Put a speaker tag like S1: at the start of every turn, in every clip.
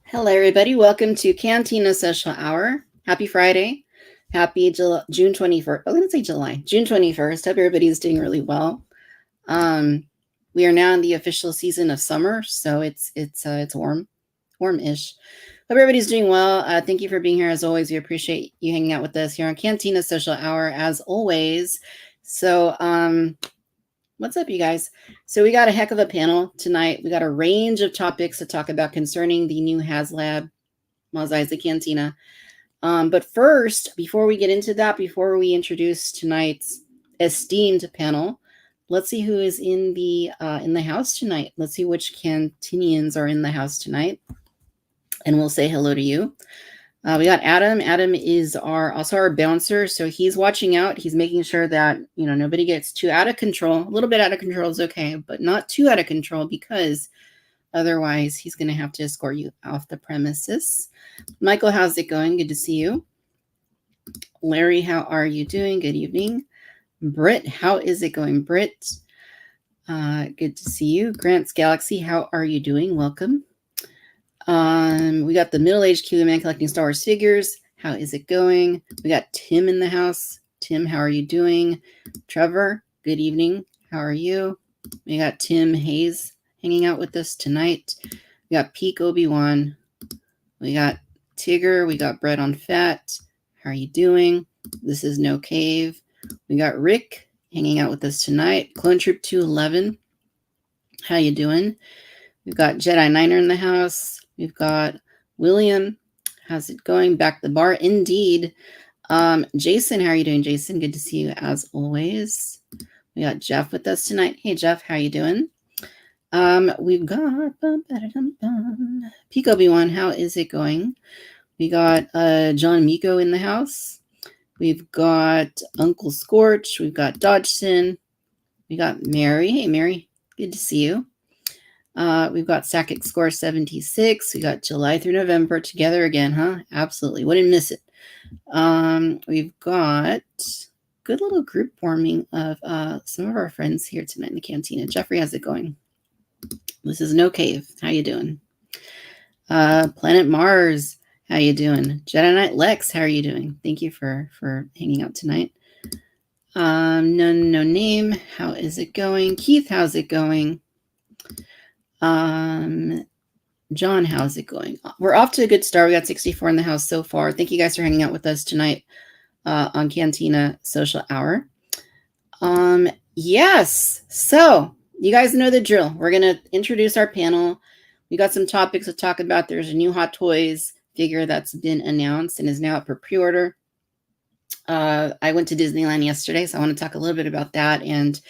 S1: Hello, everybody. Welcome to Cantina Social Hour. Happy Friday. Happy June 21st. I was going to say July. June 21st. Hope everybody's doing really well. We are now in the official season of summer, so it's warm-ish. Hope everybody's doing well. Thank you for being here. As always, we appreciate you hanging out with us here on Cantina Social Hour, as always. So, what's up, you guys? So we got a heck of a panel tonight. We got a range of topics to talk about concerning the new HasLab Mos Eisley Cantina. But first, before we get into that, before we introduce tonight's esteemed panel, let's see who is in the house tonight. Let's see which Cantinians are in the house tonight, and we'll say hello to you. We got Adam. Adam is also our bouncer, so he's watching out. He's making sure that nobody gets too out of control. A little bit out of control is okay, but not too out of control, because otherwise he's going to have to escort you off the premises. Michael, how's it going? Good to see you. Larry, how are you doing? Good evening. Britt, how is it going? Britt, good to see you. Grant's Galaxy, how are you doing? Welcome. We got the middle-aged Kiwi man collecting Star Wars figures. How is it going? We got Tim in the house. Tim, how are you doing? Trevor, good evening. How are you? We got Tim Hayes hanging out with us tonight. We got Peak Obi-Wan. We got Tigger. We got Bread on Fat. How are you doing? This is No Cave. We got Rick hanging out with us tonight. Clone Troop 211. How you doing? We've got JediNiner in the house. We've got William. How's it going? Back the bar. Indeed. Jason, how are you doing, Jason? Good to see you as always. We got Jeff with us tonight. Hey, Jeff, how are you doing? We've got Peak Obi-Wan. How is it going? We got John Miko in the house. We've got Uncle Scorch. We've got Dodgson. We got Mary. Hey, Mary. Good to see you. We've got Sakic Score 76. We got July through November together again, huh? Absolutely. Wouldn't miss it. We've got good little group forming of some of our friends here tonight in the cantina. Jeffrey, how's it going? This is No Cave. How you doing? Planet Mars. How you doing? Jedi Knight Lex. How are you doing? Thank you for hanging out tonight. No name. How is it going? Keith, how's it going? John, how's it going? We're off to a good start. We got 64 in the house so far. Thank you guys for hanging out with us tonight on Cantina Social Hour. Yes. So you guys know the drill. We're going to introduce our panel. We got some topics to talk about. There's a new Hot Toys figure that's been announced and is now up for pre-order. I went to Disneyland yesterday, so I want to talk a little bit about that, and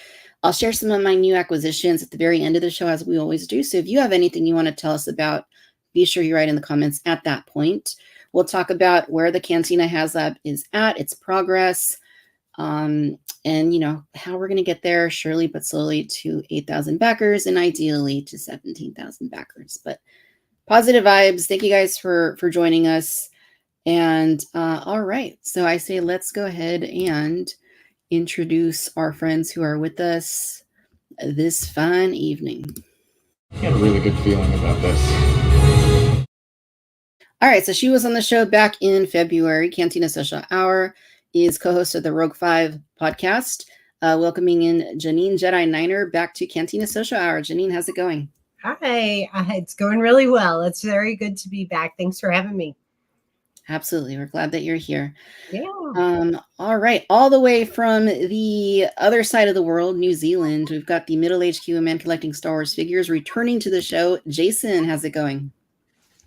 S1: I'll share some of my new acquisitions at the very end of the show, as we always do. So if you have anything you want to tell us about, be sure you write in the comments at that point. We'll talk about where the Cantina HasLab is at, its progress, and how we're going to get there, surely but slowly, to 8,000 backers and ideally to 17,000 backers. But positive vibes. Thank you guys for joining us. And all right, so I say let's go ahead and introduce our friends who are with us this fine evening.
S2: I got a really good feeling about this.
S1: All right, so she was on the show back in February. Cantina Social Hour is co-host of the Rogue 5 podcast. Welcoming in Janine JediNiner back to Cantina Social Hour. Janine, how's it going?
S3: Hi, it's going really well. It's very good to be back. Thanks for having me.
S1: Absolutely. We're glad that you're here.
S3: Yeah.
S1: All right. All the way from the other side of the world, New Zealand, we've got the middle-aged Kiwi man collecting Star Wars figures returning to the show. Jason, how's it going?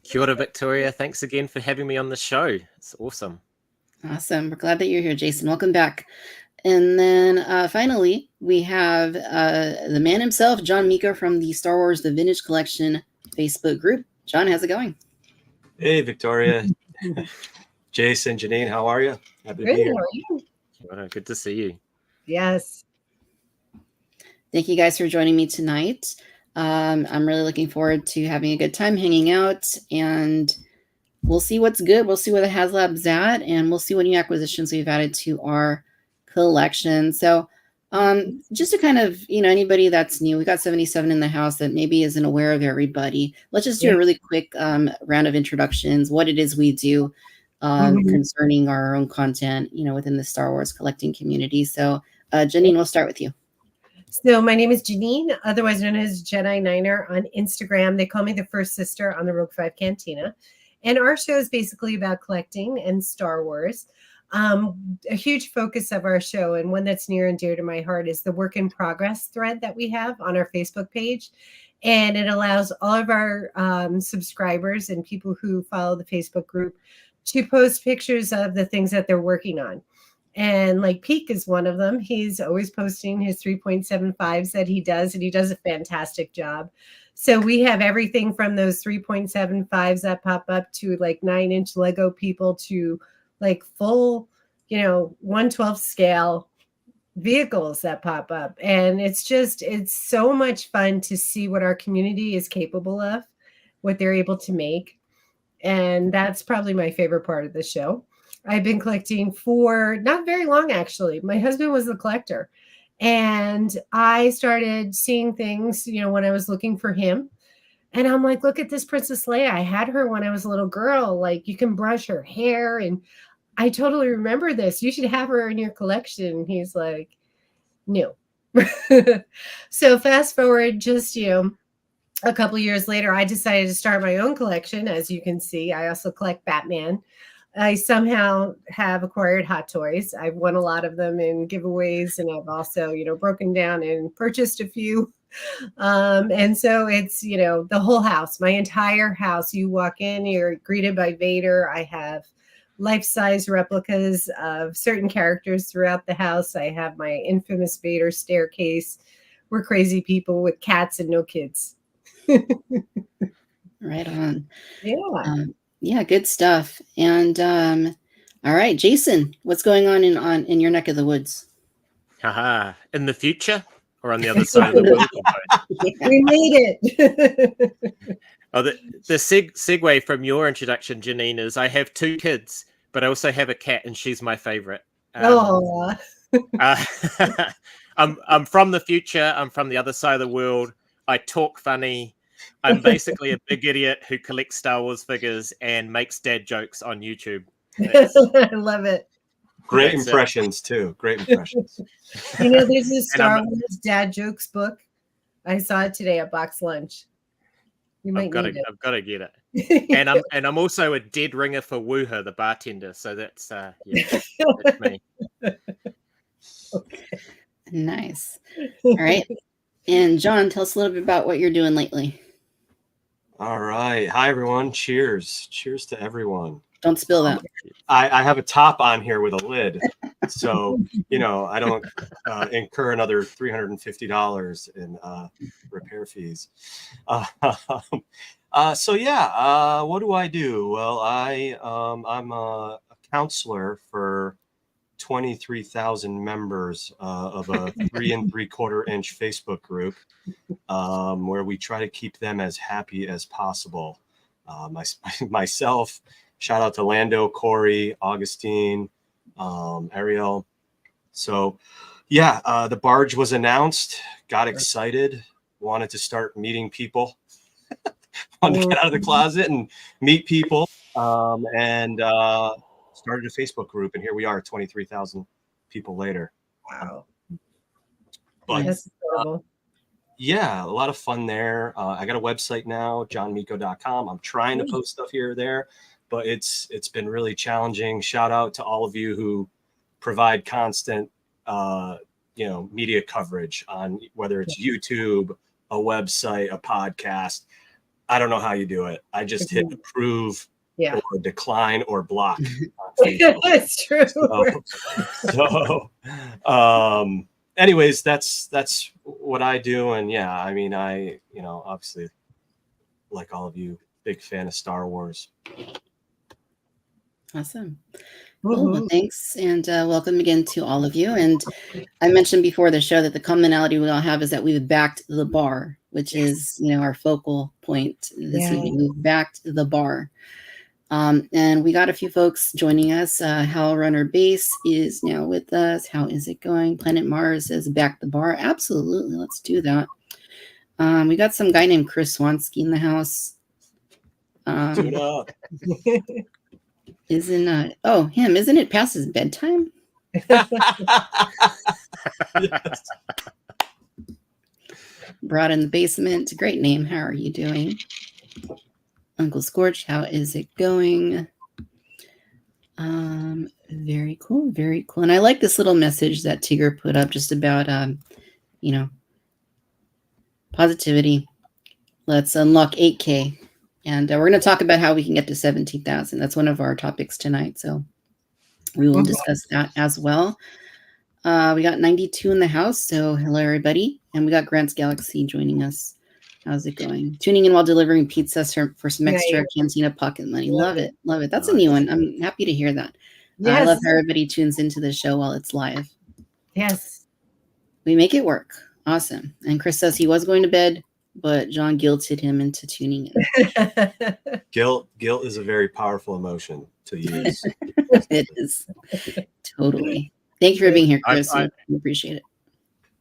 S4: Kia ora, Victoria. Thanks again for having me on the show. It's awesome.
S1: Awesome. We're glad that you're here, Jason. Welcome back. And then finally, we have the man himself, John Miko, from the Star Wars The Vintage Collection Facebook group. John, how's it going?
S5: Hey, Victoria. Jason, Janine, how are you? Happy to be here.
S3: How are you?
S4: Good to see you.
S3: Yes.
S1: Thank you guys for joining me tonight. I'm really looking forward to having a good time hanging out, and we'll see what's good. We'll see where the HasLab's at, and we'll see what new acquisitions we've added to our collection. So Just to kind of, anybody that's new, we got 77 in the house that maybe isn't aware of everybody. Let's just do a really quick round of introductions, what it is we do concerning our own content, within the Star Wars collecting community. So Janine, we'll start with you.
S3: So my name is Janine, otherwise known as JediNiner on Instagram. They call me the first sister on the Rogue 5 Cantina. And our show is basically about collecting and Star Wars. A huge focus of our show, and one that's near and dear to my heart, is the work in progress thread that we have on our Facebook page. And it allows all of our subscribers and people who follow the Facebook group to post pictures of the things that they're working on. And like Peak is one of them. He's always posting his 3.75s that he does, and he does a fantastic job. So we have everything from those 3.75s that pop up to like 9-inch Lego people to like full, 1/12 scale vehicles that pop up. And it's so much fun to see what our community is capable of, what they're able to make. And that's probably my favorite part of the show. I've been collecting for not very long, actually. My husband was the collector. And I started seeing things, when I was looking for him. And I'm like, look at this Princess Leia. I had her when I was a little girl. Like, you can brush her hair. And I totally remember this. You should have her in your collection. And he's like, no. So fast forward just, a couple years later, I decided to start my own collection. As you can see, I also collect Batman. I somehow have acquired Hot Toys. I've won a lot of them in giveaways, and I've also, broken down and purchased a few. And so it's, the whole house, my entire house. You walk in, you're greeted by Vader. I have life-size replicas of certain characters throughout the house. I have my infamous Vader staircase. We're crazy people with cats and no kids.
S1: Right on.
S3: Yeah.
S1: Yeah, good stuff. And all right, Jason, what's going on in your neck of the woods?
S4: Haha. In the future or on the other side of the world?
S3: We made it.
S4: Oh, the segue from your introduction, Janine, is I have 2 kids, but I also have a cat, and she's my favorite.
S3: Oh.
S4: I'm from the future. I'm from the other side of the world. I talk funny. I'm basically a big idiot who collects Star Wars figures and makes dad jokes on YouTube.
S3: I love it.
S5: Great impressions, too. Great impressions.
S3: There's a Star Wars dad jokes book. I saw it today at Box Lunch.
S4: I've got to get it. And I'm also a dead ringer for Wooher, the bartender. So that's that's me.
S1: Okay. Nice. All right. And John, tell us a little bit about what you're doing lately.
S5: All right. Hi, everyone. Cheers. Cheers to everyone.
S1: Don't spill that.
S5: I have a top on here with a lid. So, I don't incur another $350 in repair fees. What do I do? Well, I'm a counselor for 23,000 members of a 3 3/4 inch Facebook group where we try to keep them as happy as possible. Myself, shout out to Lando, Corey, Augustine, Ariel. So the barge was announced, got excited, wanted to start meeting people, wanted to get out of the closet and meet people, and started a Facebook group, and here we are, 23,000 people later.
S3: Wow.
S5: But
S3: that's incredible.
S5: A lot of fun there. I got a website now, johnmiko.com. I'm trying to post stuff here or there, but it's been really challenging. Shout out to all of you who provide constant media coverage on whether it's YouTube, a website, a podcast. I don't know how you do it. I just hit approve or decline or block.
S3: That's true.
S5: Anyways, that's what I do. And I obviously, like all of you, big fan of Star Wars.
S1: Awesome. Cool. Well, thanks. And welcome again to all of you. And I mentioned before the show that the commonality we all have is that we've backed the bar, which is, our focal point this evening. We've backed the bar. And we got a few folks joining us. Hal Runner Base is now with us. How is it going? Planet Mars says back the bar. Absolutely. Let's do that. We got some guy named Chris Swansky in the house.
S5: Tune up.
S1: Isn't it past his bedtime?
S5: Yes.
S1: Brought in the basement. Great name. How are you doing? Uncle Scorch, how is it going? Very cool, very cool. And I like this little message that Tigger put up just about positivity. Let's unlock 8K. And we're going to talk about how we can get to 17,000. That's one of our topics tonight. So we will discuss that as well. We got 92 in the house. So hello, everybody. And we got Grant's Galaxy joining us. How's it going? Tuning in while delivering pizza for some extra Cantina pocket money. Love it. Love it. That's a new one. I'm happy to hear that.
S3: Yes.
S1: I love how everybody tunes into the show while it's live.
S3: Yes.
S1: We make it work. Awesome. And Chris says he was going to bed, but John guilted him into tuning in.
S5: Guilt is a very powerful emotion to use.
S1: It is. Totally. Thank you for being here, Chris. I appreciate it.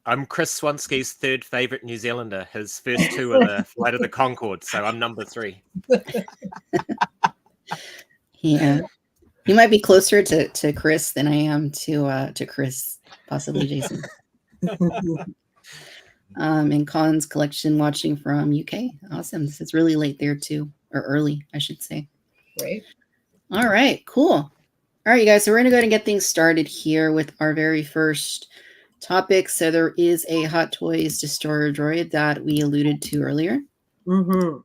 S4: I'm Chris Swansky's third favorite New Zealander. His first two are the Flight of the Conchord, so I'm number 3.
S1: Yeah. You might be closer to Chris than I am to Chris, possibly Jason. And Colin's collection watching from UK. Awesome. It's really late there too, or early, I should say.
S3: Right.
S1: All right, cool. All right, you guys. So we're gonna go ahead and get things started here with our very first topic. So there is a Hot Toys Destroyer droid that we alluded to earlier.
S3: Mm-hmm.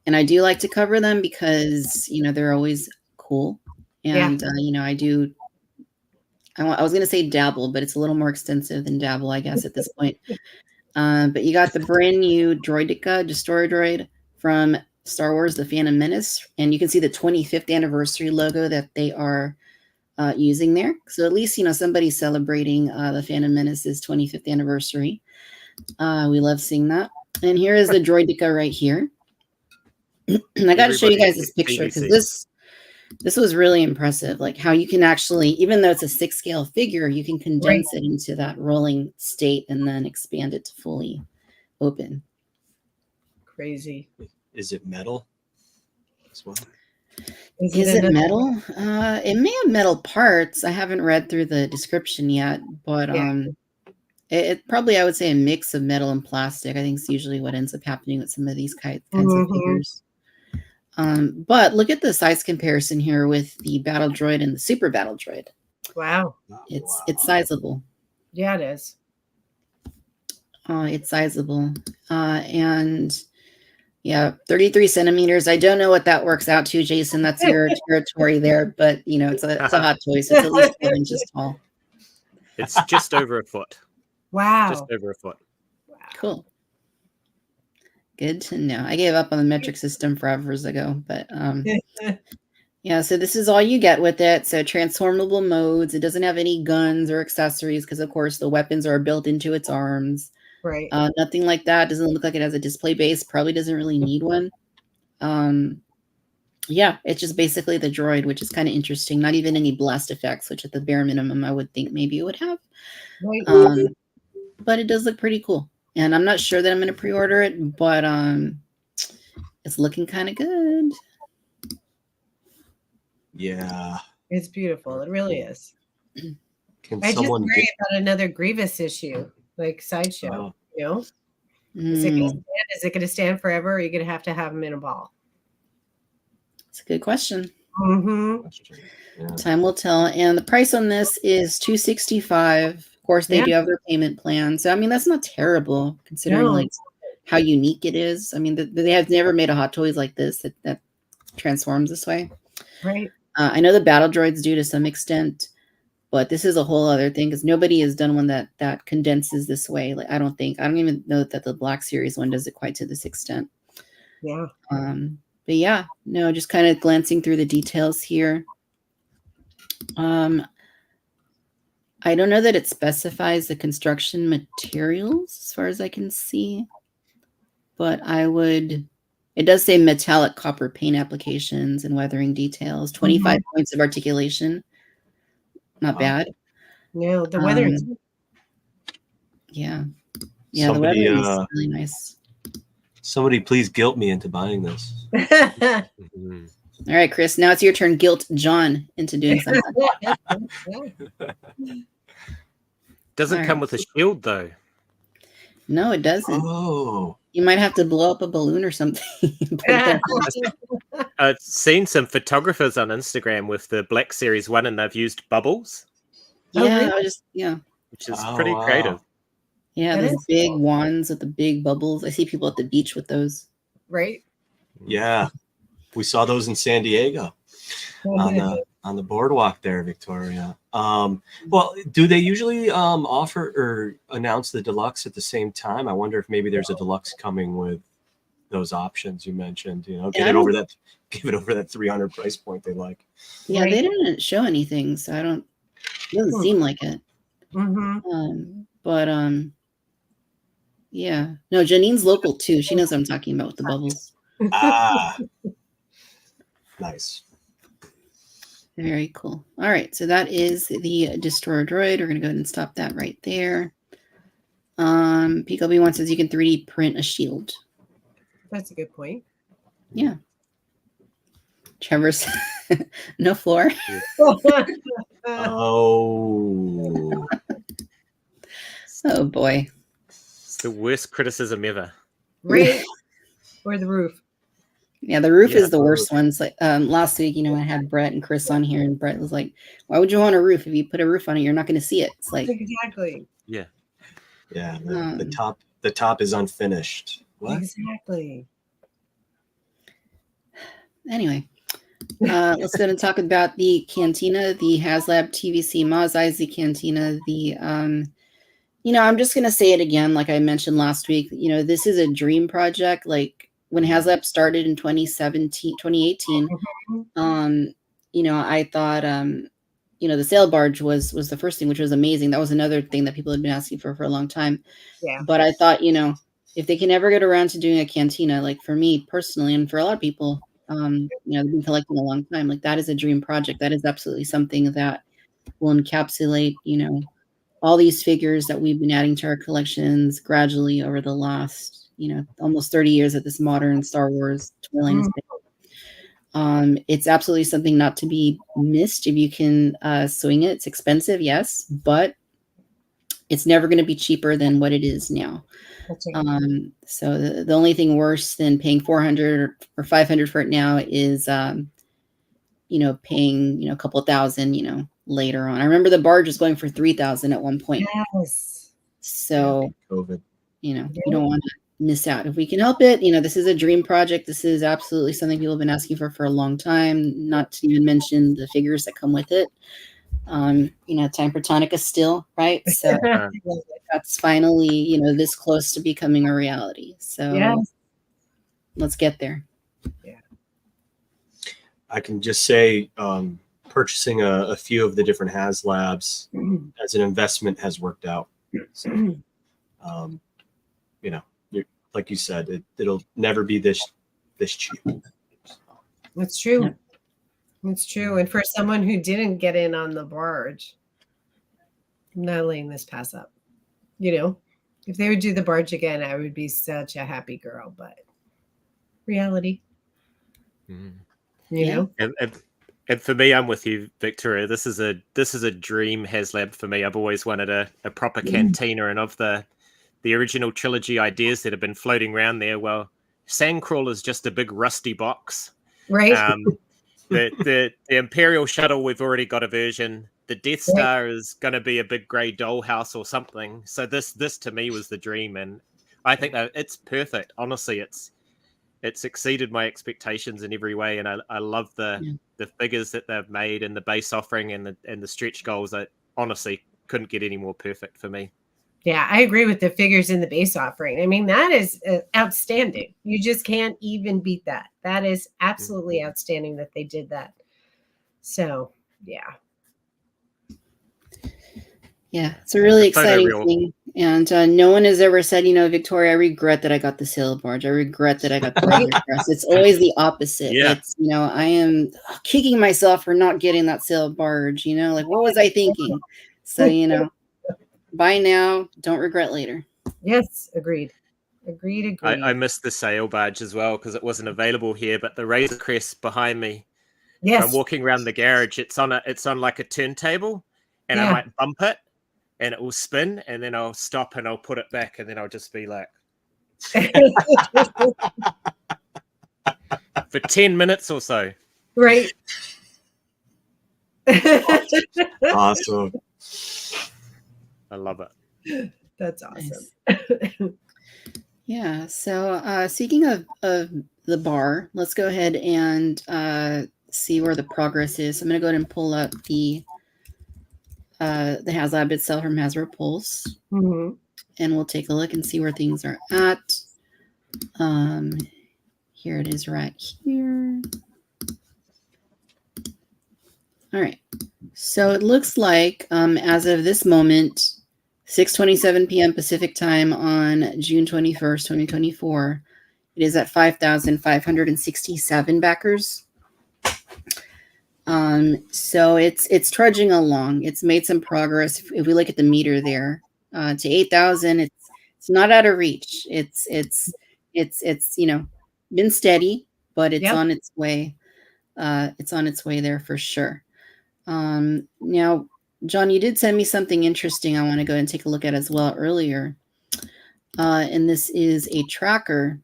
S1: And I do like to cover them because, they're always cool. And, I was going to say dabble, but it's a little more extensive than dabble, I guess, at this point. But you got the brand new Droidica Destroyer droid from Star Wars, The Phantom Menace. And you can see the 25th anniversary logo that they are using there. So at least, somebody's celebrating the Phantom Menace's 25th anniversary. We love seeing that. And here is the Droidica right here. And I got to show you guys this picture because this was really impressive. Like how you can actually, even though it's a 6 scale figure, you can condense it into that rolling state and then expand it to fully open.
S3: Crazy.
S5: Is it metal as well?
S1: Is it metal? It may have metal parts. I haven't read through the description yet, but it probably, I would say, a mix of metal and plastic. I think it's usually what ends up happening with some of these kinds of figures. But look at the size comparison here with the Battle Droid and the Super Battle Droid.
S3: Wow.
S1: It's sizable.
S3: Yeah, it is.
S1: It's sizable. And 33 centimeters. I don't know what that works out to, Jason. That's your territory there, but it's a Hot Toy, so it's at least 12 inches tall.
S4: It's just over a foot.
S3: Wow.
S4: Just over a foot.
S3: Wow.
S1: Cool. Good to know. I gave up on the metric system forever ago, but so this is all you get with it. So transformable modes. It doesn't have any guns or accessories because, of course, the weapons are built into its arms.
S3: Right.
S1: Nothing like that. Doesn't look like it has a display base. Probably doesn't really need one. It's just basically the droid, which is kind of interesting. Not even any blast effects, which at the bare minimum I would think maybe it would have.
S3: Right.
S1: But it does look pretty cool. And I'm not sure that I'm going to pre-order it, but it's looking kind of good.
S5: Yeah.
S3: It's beautiful. It really is.
S5: Can
S3: I just
S5: someone
S3: worry about another Grievous issue, like Sideshow. Is it going to stand forever, or are you going to have him in a ball?
S1: It's a good question.
S3: Mm-hmm.
S5: Yeah.
S1: Time will tell. And the price on this is $265. Of course, they do have their payment plan. So, I mean, that's not terrible considering how unique it is. I mean, they have never made a Hot Toys like this that transforms this way.
S3: Right.
S1: I know the Battle Droids do to some extent, but this is a whole other thing because nobody has done one that condenses this way. Like, I don't even know that the Black Series one does it quite to this extent.
S3: Yeah.
S1: But just kind of glancing through the details here. I don't know that it specifies the construction materials as far as I can see, but It does say metallic copper paint applications and weathering details. 25 points of articulation. Not
S5: Wow.
S1: bad.
S3: No, the weather.
S1: Yeah. Yeah,
S5: Somebody,
S1: the weathering is really nice.
S5: Somebody please guilt me into buying this.
S4: Mhm.
S1: All right, Chris. Now it's your turn. Guilt John into doing something.
S4: Doesn't
S1: All
S4: come
S1: right.
S4: with a shield though.
S1: No, it doesn't.
S5: Oh,
S1: You might have to blow up a balloon or something. Put it there.
S4: I've seen some photographers on Instagram with the Black Series 1 and they've used bubbles,
S1: Yeah,
S3: really?
S1: I just
S4: which is
S5: Oh,
S4: pretty
S5: wow.
S4: creative.
S1: yeah,
S3: That
S1: those
S3: is
S1: big
S3: cool.
S1: wands with the big bubbles. I see people at the beach with those.
S3: Right?
S5: Yeah, we saw those in San Diego on the boardwalk there, Victoria. Well, do they usually offer or announce the deluxe at the same time? I wonder if maybe there's a deluxe coming with those options you mentioned. You know, give it over that 300 price point they like.
S1: Yeah,
S3: Right.
S1: they didn't show anything, so I don't. It doesn't seem like it. But yeah. No, Janine's local too. She knows what I'm talking about with the bubbles.
S5: Ah, nice.
S1: Very cool. All right, so that is the Destroyer Droid. We're gonna go ahead and stop that right there. Pico B1 says you can 3D print a shield.
S3: That's a good point.
S1: Yeah. Trevor's no floor.
S5: Oh,
S1: Oh boy.
S4: It's the worst criticism ever.
S3: Right? Or the roof.
S1: Yeah, the roof
S4: Yeah,
S1: is the worst one. It's like last week, I had Brett and Chris on here, and Brett was like, "Why would you want a roof? If you put a roof on it, you're not going to see it." It's like,
S3: Exactly.
S4: Yeah.
S5: yeah. The top is unfinished. What?
S3: Exactly.
S1: anyway, let's go and talk about the Cantina, the HasLab TVC Maz Eisely Cantina. The I'm just going to say it again, like I mentioned last week. This is a dream project. Like when HasLab started in 2018, I thought, the sail barge was the first thing, which was amazing. That was another thing that people had been asking for a long time.
S3: Yeah.
S1: But I thought, if they can ever get around to doing a cantina, like for me personally, and for a lot of people, they've been collecting a long time. Like that is a dream project. That is absolutely something that will encapsulate, all these figures that we've been adding to our collections gradually over the last, almost 30 years at this modern Star Wars twirling. It's absolutely something not to be missed if you can swing it. It's expensive, yes, but it's never going to be cheaper than what it is now. So the only thing worse than paying $400 or $500 for it now is, paying, a couple thousand, later on. I remember the barge was going for $3,000 at one point.
S3: Yes.
S1: So,
S5: COVID.
S1: you don't want to miss out. If we can help it, this is a dream project. This is absolutely something people have been asking for a long time, not to even mention the figures that come with it. Time for Tonica still, right? So that's finally, this close to becoming a reality. So let's get there.
S3: Yeah.
S5: I can just say purchasing a few of the different HasLabs as an investment has worked out. So, like you said, it'll never be this cheap.
S3: That's true. It's true. And for someone who didn't get in on the barge, I'm not letting this pass up. If they would do the barge again, I would be such a happy girl. But reality, know.
S4: And for me, I'm with you, Victoria. This is a dream HasLab for me. I've always wanted a proper cantina, and of the original trilogy ideas that have been floating around there, well, Sandcrawler is just a big rusty box.
S3: Right.
S4: The Imperial shuttle, we've already got a version. The Death Star is going to be a big grey dollhouse or something. So this to me was the dream, and I think that it's perfect. Honestly, it's exceeded my expectations in every way, and I love the figures that they've made and the base offering and the stretch goals. That honestly couldn't get any more perfect for me.
S3: Yeah, I agree with the figures in the base offering. I mean, that is outstanding. You just can't even beat that. That is absolutely outstanding that they did that. So, yeah.
S1: Yeah, it's a really exciting thing. And no one has ever said, Victoria, I regret that I got the sail barge. I regret that I got the Razor Crest. It's always the opposite.
S4: Yeah.
S1: It's, I am kicking myself for not getting that sail barge. Like, what was I thinking? So, buy now, don't regret later.
S3: Yes, agreed. Agreed.
S4: I missed the sail badge as well because it wasn't available here. But the Razor Crest behind me,
S3: Yes.
S4: if I'm walking around the garage, it's on like a turntable, and
S3: Yeah.
S4: I might bump it, and it will spin, and then I'll stop and I'll put it back, and then I'll just be like, for 10 minutes or so.
S3: Right.
S5: Awesome.
S4: I love it.
S3: That's awesome.
S1: Nice. Yeah. So speaking of the bar, let's go ahead and see where the progress is. So I'm going to go ahead and pull up the HasLab itself from Hazra Pulse,
S3: Mm-hmm.
S1: and we'll take a look and see where things are at. Here it is right here. All right. So it looks like as of this moment, 6:27 p.m. Pacific time on June 21st, 2024, it is at 5,567 backers. So it's trudging along. It's made some progress. If we look at the meter there, to 8,000, it's not out of reach. It's been steady, but it's on its way. It's on its way there for sure. Now, John, you did send me something interesting I want to go and take a look at as well earlier. And this is a tracker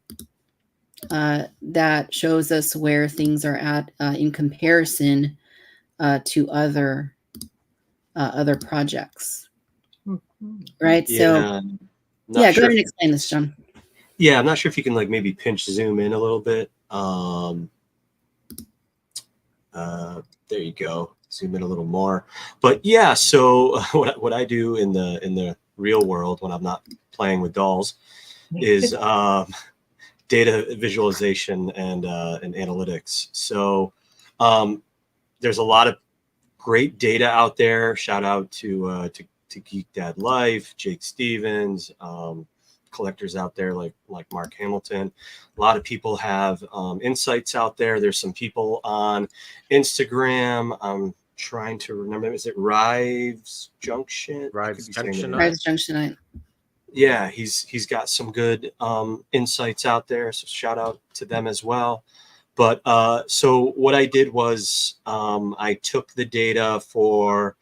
S1: that shows us where things are at in comparison to other projects.
S3: Mm-hmm.
S1: Right?
S5: Yeah,
S1: So, go ahead and explain this, John.
S5: Yeah, I'm not sure if you can like maybe pinch zoom in a little bit. There you go. Zoom in a little more. But yeah, so what I do in the real world when I'm not playing with dolls is data visualization and analytics. So there's a lot of great data out there. Shout out to Geek Dad Life, Jake Stevens, collectors out there like Mark Hamilton. A lot of people have insights out there. There's some people on Instagram. I'm trying to remember. Is it Rives Junction?
S4: Rives Junction.
S1: Rives Junction.
S5: Yeah, he's got some good insights out there. So shout out to them as well. But so what I did was I took the data for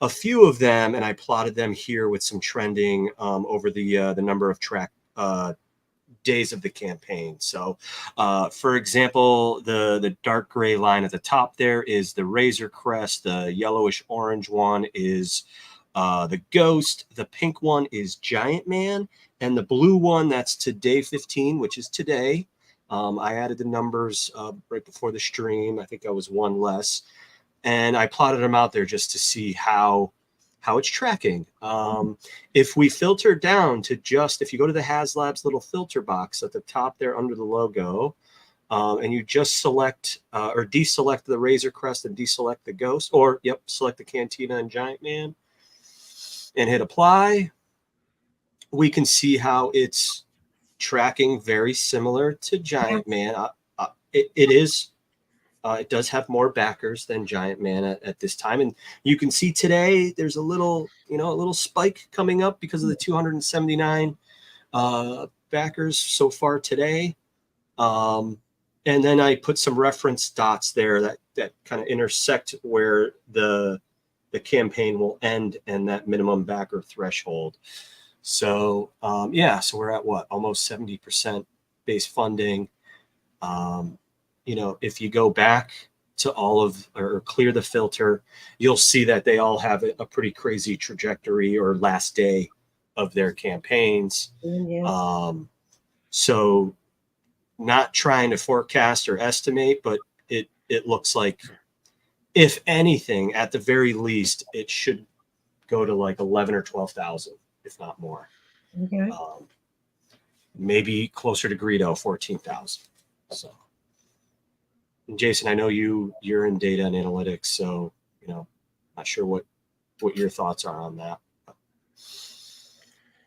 S5: a few of them and I plotted them here with some trending over the number of track days of the campaign. So for example, the dark gray line at the top there is the Razor Crest. The yellowish orange one is the Ghost. The pink one is Giant Man. And the blue one, that's to day 15, which is today. I added the numbers right before the stream. I think I was one less. And I plotted them out there just to see how it's tracking. If we filter down to just, if you go to the HasLab's little filter box at the top there under the logo, and you just select or deselect the Razor Crest and deselect the Ghost, or select the Cantina and Giant Man and hit apply, we can see how it's tracking very similar to Giant Man. It does have more backers than Giant Man at this time. And you can see today there's a little spike coming up because of the 279 backers so far today. And then I put some reference dots there that kind of intersect where the campaign will end and that minimum backer threshold. So so we're at what, almost 70% base funding. If you go back to all of or clear the filter, you'll see that they all have a pretty crazy trajectory or last day of their campaigns.
S3: Yeah.
S5: So not trying to forecast or estimate, but it looks like, if anything, at the very least, it should go to like 11 or 12,000, if not more.
S3: Okay.
S5: Maybe closer to Greedo, 14,000. So, and Jason, I know you're in data and analytics, so not sure what your thoughts are on that.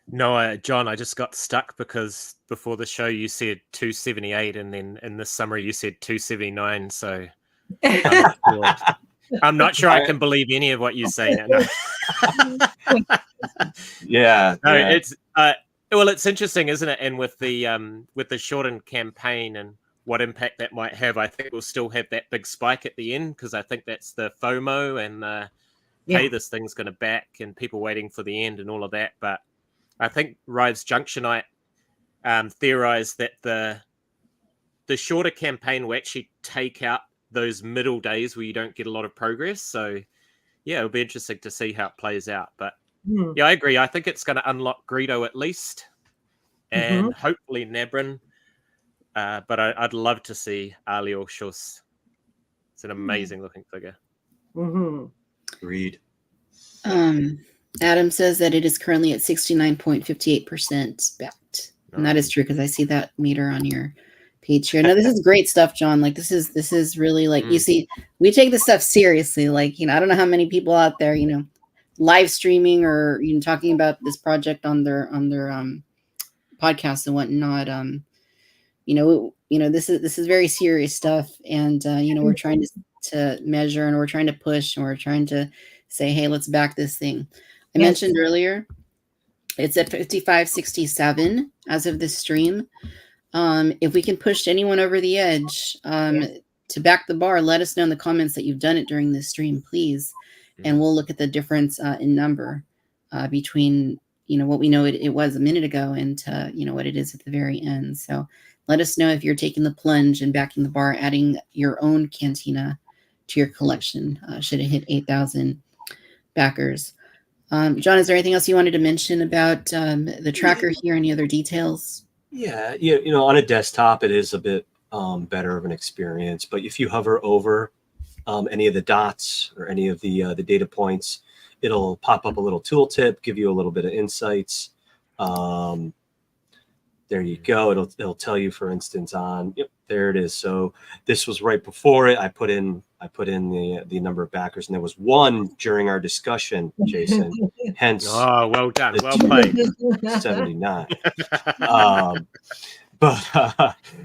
S4: No, John, I just got stuck because before the show you said 278, and then in this summary you said 279. So I'm not sure I can believe any of what you say. No,
S5: Yeah.
S4: it's well, it's interesting, isn't it? And with the shortened campaign and what impact that might have, I think we'll still have that big spike at the end, because I think that's the FOMO and hey, this thing's going to back and people waiting for the end and all of that. But I think Rives Junctionite theorized that the shorter campaign will actually take out those middle days where you don't get a lot of progress. So yeah, it'll be interesting to see how it plays out. But yeah, I agree. I think it's going to unlock Greedo at least, and hopefully Nabrin. But I'd love to see Ali or Shus. It's an amazing looking figure.
S5: Agreed.
S1: Adam says that it is currently at 69.58% backed. And that is true, because I see that meter on your page here. No, this is great stuff, John. Like this is really like, you see, we take this stuff seriously. Like, I don't know how many people out there, live streaming or talking about this project on their podcasts and whatnot. This is very serious stuff, and we're trying to measure, and we're trying to push, and we're trying to say, hey, let's back this thing. I mentioned earlier, it's at 55.67 as of this stream. If we can push anyone over the edge to back the bar, let us know in the comments that you've done it during this stream, please. And we'll look at the difference in number between, what we know it was a minute ago and, what it is at the very end. So let us know if you're taking the plunge and backing the bar, adding your own Cantina to your collection. Should it hit 8,000 backers. John, is there anything else you wanted to mention about the tracker here? Any other details?
S5: Yeah, on a desktop, it is a bit better of an experience. But if you hover over any of the dots or any of the data points, it'll pop up a little tooltip, give you a little bit of insights. There you go. It'll tell you, for instance, there it is. So this was right before it. I put in the number of backers, and there was one during our discussion, Jason. Hence,
S4: well done, well played.
S5: 79.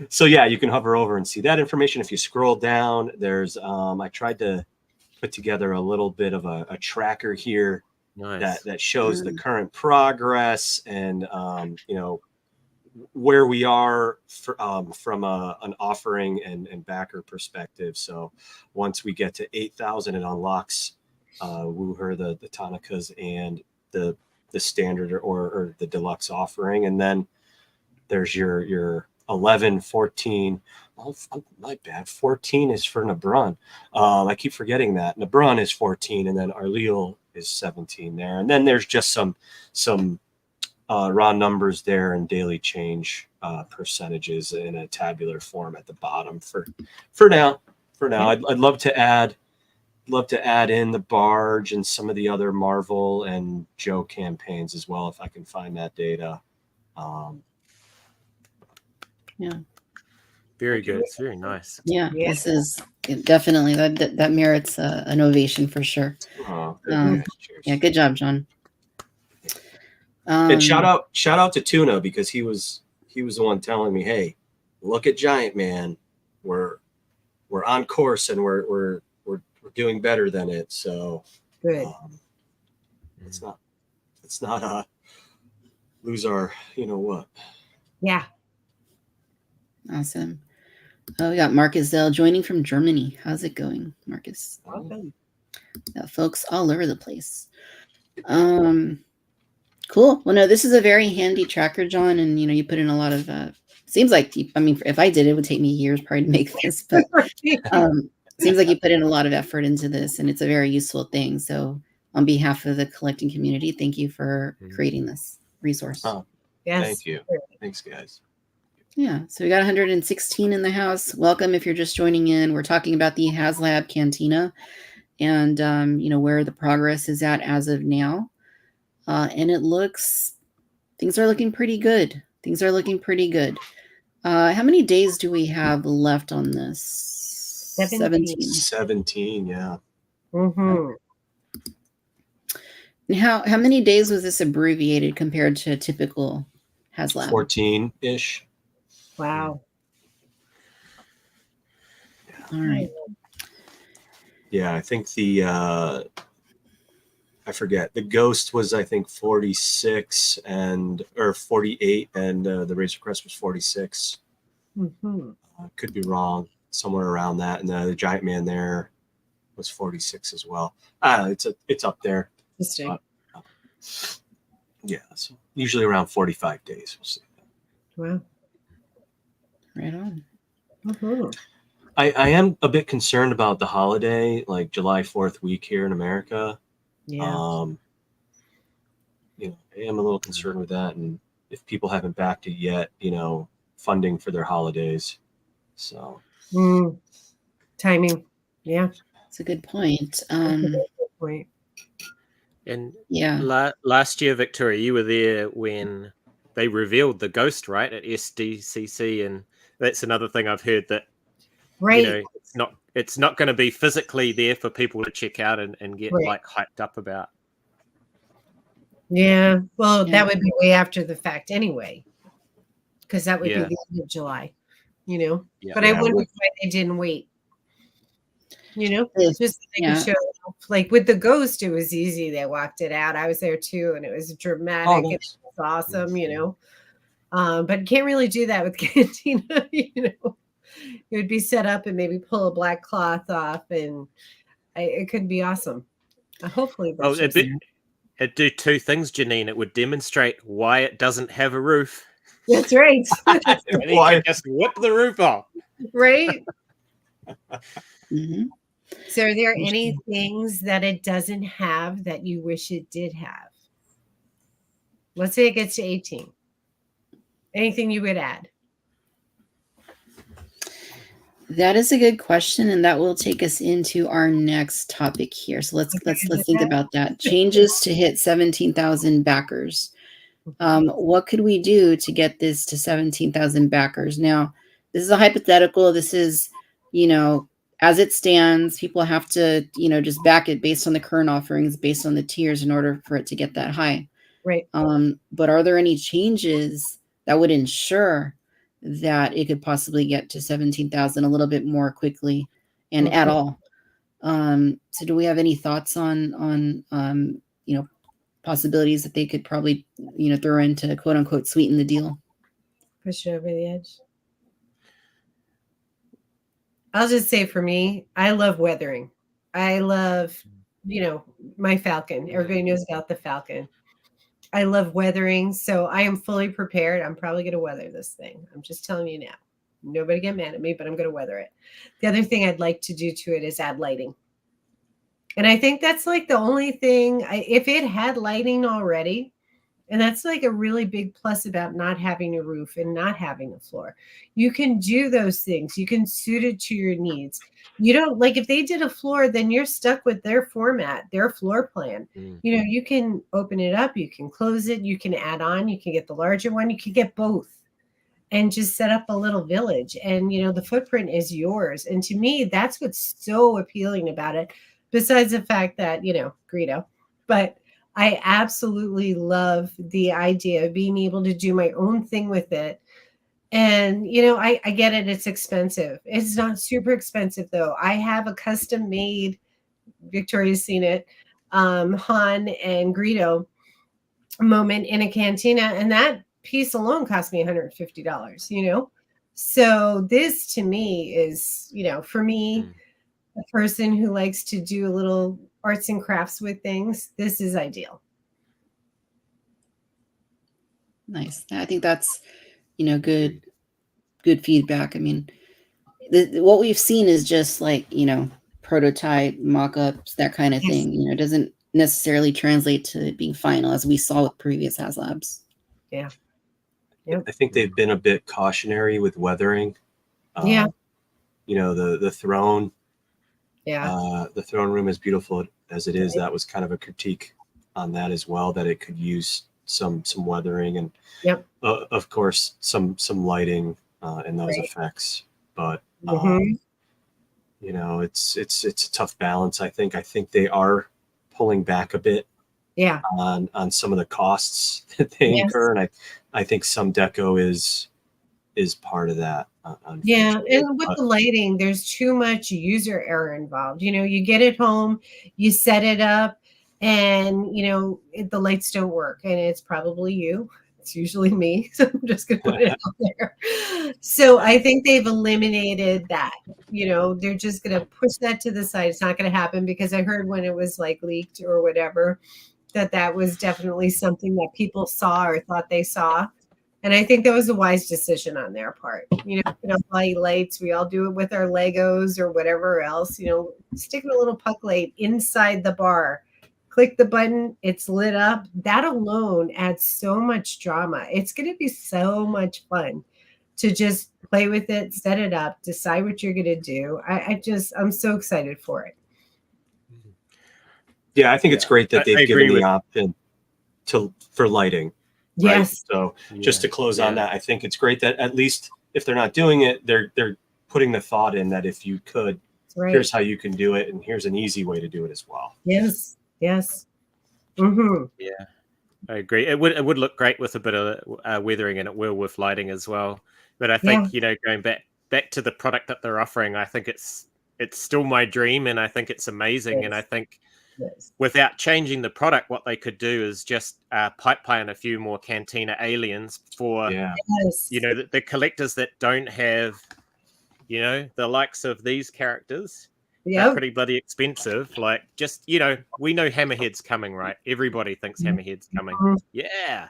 S5: So yeah, you can hover over and see that information. If you scroll down, there's I tried to put together a little bit of a tracker here. Nice. that shows the current progress and where we are from an offering and backer perspective. So once we get to 8,000, it unlocks Wooher, the Tonikas, and the standard or the deluxe offering. And then there's your 11, 14. Oh, my bad. 14 is for Nabrun. I keep forgetting that. Nabrun is 14, and then Arleal is 17 there. And then there's just some raw numbers there and daily change percentages in a tabular form at the bottom for now. I'd love to add in the Barge and some of the other Marvel and Joe campaigns as well, if I can find that data.
S1: Yeah.
S4: Very good. It's very nice.
S1: Yeah. This is definitely that merits an ovation for sure. Yeah, good job, John.
S5: And shout out to Tuna, because he was the one telling me, hey, look at Giant Man. We're on course, and we're doing better than it. So
S3: good.
S5: Let's not lose our what.
S3: Yeah.
S1: Awesome. Oh, we got Marcus Zell joining from Germany. How's it going, Marcus?
S3: Welcome.
S1: Got folks all over the place. Cool. Well, no, this is a very handy tracker, John, and you put in a lot of. Seems like if I did, it would take me years probably to make this, but seems like you put in a lot of effort into this, and it's a very useful thing. So, on behalf of the collecting community, thank you for creating this resource.
S3: Yes.
S5: Thank you. Thanks, guys.
S1: Yeah, so we got 116 in the house. Welcome if you're just joining in. We're talking about the HasLab Cantina and, where the progress is at as of now. And things are looking pretty good. How many days do we have left on this?
S3: 17.
S5: 17, yeah.
S3: Mm-hmm.
S1: And how many days was this abbreviated compared to a typical HasLab?
S5: 14-ish.
S3: Wow.
S1: All right.
S5: Yeah, I think the I forget. The Ghost was, I think, 46 or 48, and the Razor Crest was 46.
S3: Mm-hmm.
S5: Could be wrong, somewhere around that. And the Giant Man there was 46 as well. It's up there.
S3: Interesting.
S5: Yeah, so usually around 45 days. We'll see.
S3: Wow.
S1: Right on.
S3: Mm-hmm.
S5: I am a bit concerned about the holiday, like July 4th week here in America.
S3: Yeah.
S5: I am a little concerned with that, and if people haven't backed it yet, funding for their holidays. So
S3: Timing. Yeah.
S1: It's a good point.
S3: Good point.
S4: And
S1: Yeah.
S4: last year, Victoria, you were there when they revealed the Ghost, right, at SDCC, and that's another thing I've heard, that
S3: Right.
S4: it's not going to be physically there for people to check out and get
S3: Right.
S4: like hyped up about.
S3: Yeah. Well,
S1: Yeah.
S3: that would be way after the fact anyway, because that would
S4: Yeah.
S3: be the end of July, Yeah.
S4: Yeah.
S3: I wonder why they didn't wait.
S1: Yes.
S3: Just so they
S1: Yeah.
S3: could show, like with the Ghost, it was easy. They walked it out. I was there too, and it was dramatic. It
S5: nice.
S3: was awesome, But you can't really do that with Cantina, It would be set up and maybe pull a black cloth off, and it could be awesome. Hopefully,
S4: Well, it'd do two things, Janine. It would demonstrate why it doesn't have a roof.
S3: That's right.
S4: And you can just whip the roof off.
S3: Right.
S1: Mm-hmm.
S3: So, are there any things that it doesn't have that you wish it did have? Let's say it gets to 18. Anything you would add?
S1: That is a good question, and that will take us into our next topic here. So let's think about that. Changes to hit 17,000 backers. What could we do to get this to 17,000 backers? Now, this is a hypothetical. This is, as it stands, people have to, just back it based on the current offerings, based on the tiers in order for it to get that high.
S3: Right.
S1: But are there any changes that would ensure that it could possibly get to 17,000 a little bit more quickly and at all? So do we have any thoughts on possibilities that they could probably, throw in to quote unquote sweeten the deal?
S3: Push it over the edge. I'll just say, for me, I love weathering. I love, my Falcon. Everybody knows about the Falcon. I love weathering, so I am fully prepared. I'm probably going to weather this thing. I'm just telling you now. Nobody get mad at me, but I'm going to weather it. The other thing I'd like to do to it is add lighting. And I think that's like the only thing, if it had lighting already, and that's like a really big plus about not having a roof and not having a floor. You can do those things. You can suit it to your needs. You don't, like, if they did a floor, then you're stuck with their format, their floor plan. You can open it up, you can close it, you can add on, you can get the larger one, you can get both and just set up a little village. And, the footprint is yours. And to me, that's what's so appealing about it, besides the fact that, Greedo. But I absolutely love the idea of being able to do my own thing with it. And, I get it. It's expensive. It's not super expensive, though. I have a custom made, Victoria's seen it, Han and Greedo moment in a Cantina. And that piece alone cost me $150, So this to me is, for me, a person who likes to do a little arts and crafts with things, this is ideal.
S1: Nice. I think that's, good feedback. I mean, what we've seen is just like, prototype mock-ups, that kind of thing. It doesn't necessarily translate to being final, as we saw with previous HasLabs.
S3: Yeah. Yep.
S5: I think they've been a bit cautionary with weathering.
S3: Yeah.
S5: The throne.
S3: Yeah.
S5: The throne room, as beautiful as it is, that was kind of a critique on that as well, that it could use some weathering and of course some lighting and those effects. But it's a tough balance. I think they are pulling back a bit
S3: Yeah.
S5: on some of the costs that they
S3: Yes.
S5: incur, and I think some deco is part of that.
S3: Yeah,
S5: Unfortunately.
S3: and with the lighting, there's too much user error involved. You get it home, you set it up, and the lights don't work, and it's probably you. It's usually me, so I'm just gonna put it out there. So I think they've eliminated that. They're just gonna push that to the side. It's not gonna happen because I heard when it was like leaked or whatever that was definitely something that people saw or thought they saw. And I think that was a wise decision on their part. Lights. We all do it with our Legos or whatever else. Sticking a little puck light inside the bar. Click the button. It's lit up. That alone adds so much drama. It's going to be so much fun to just play with it, set it up, decide what you're going to do. I'm so excited for it.
S5: Yeah, I think it's great that they've given the
S4: with
S5: option for lighting.
S3: Yes.
S5: Right? So just to close on that, I think it's great that at least if they're not doing it, they're putting the thought in that if you could, here's how you can do it, and here's an easy way to do it as well.
S3: Yes. Yes. Mm-hmm.
S4: Yeah, I agree. It would look great with a bit of weathering, and it will with lighting as well. But I think going back to the product that they're offering, I think it's still my dream, and I think it's amazing.
S3: Yes.
S4: And I think without changing the product, what they could do is just pipeline a few more Cantina aliens for the collectors that don't have the likes of these characters. They're pretty bloody expensive. Like, just we know Hammerhead's coming, right? Everybody thinks Hammerhead's coming. Yeah.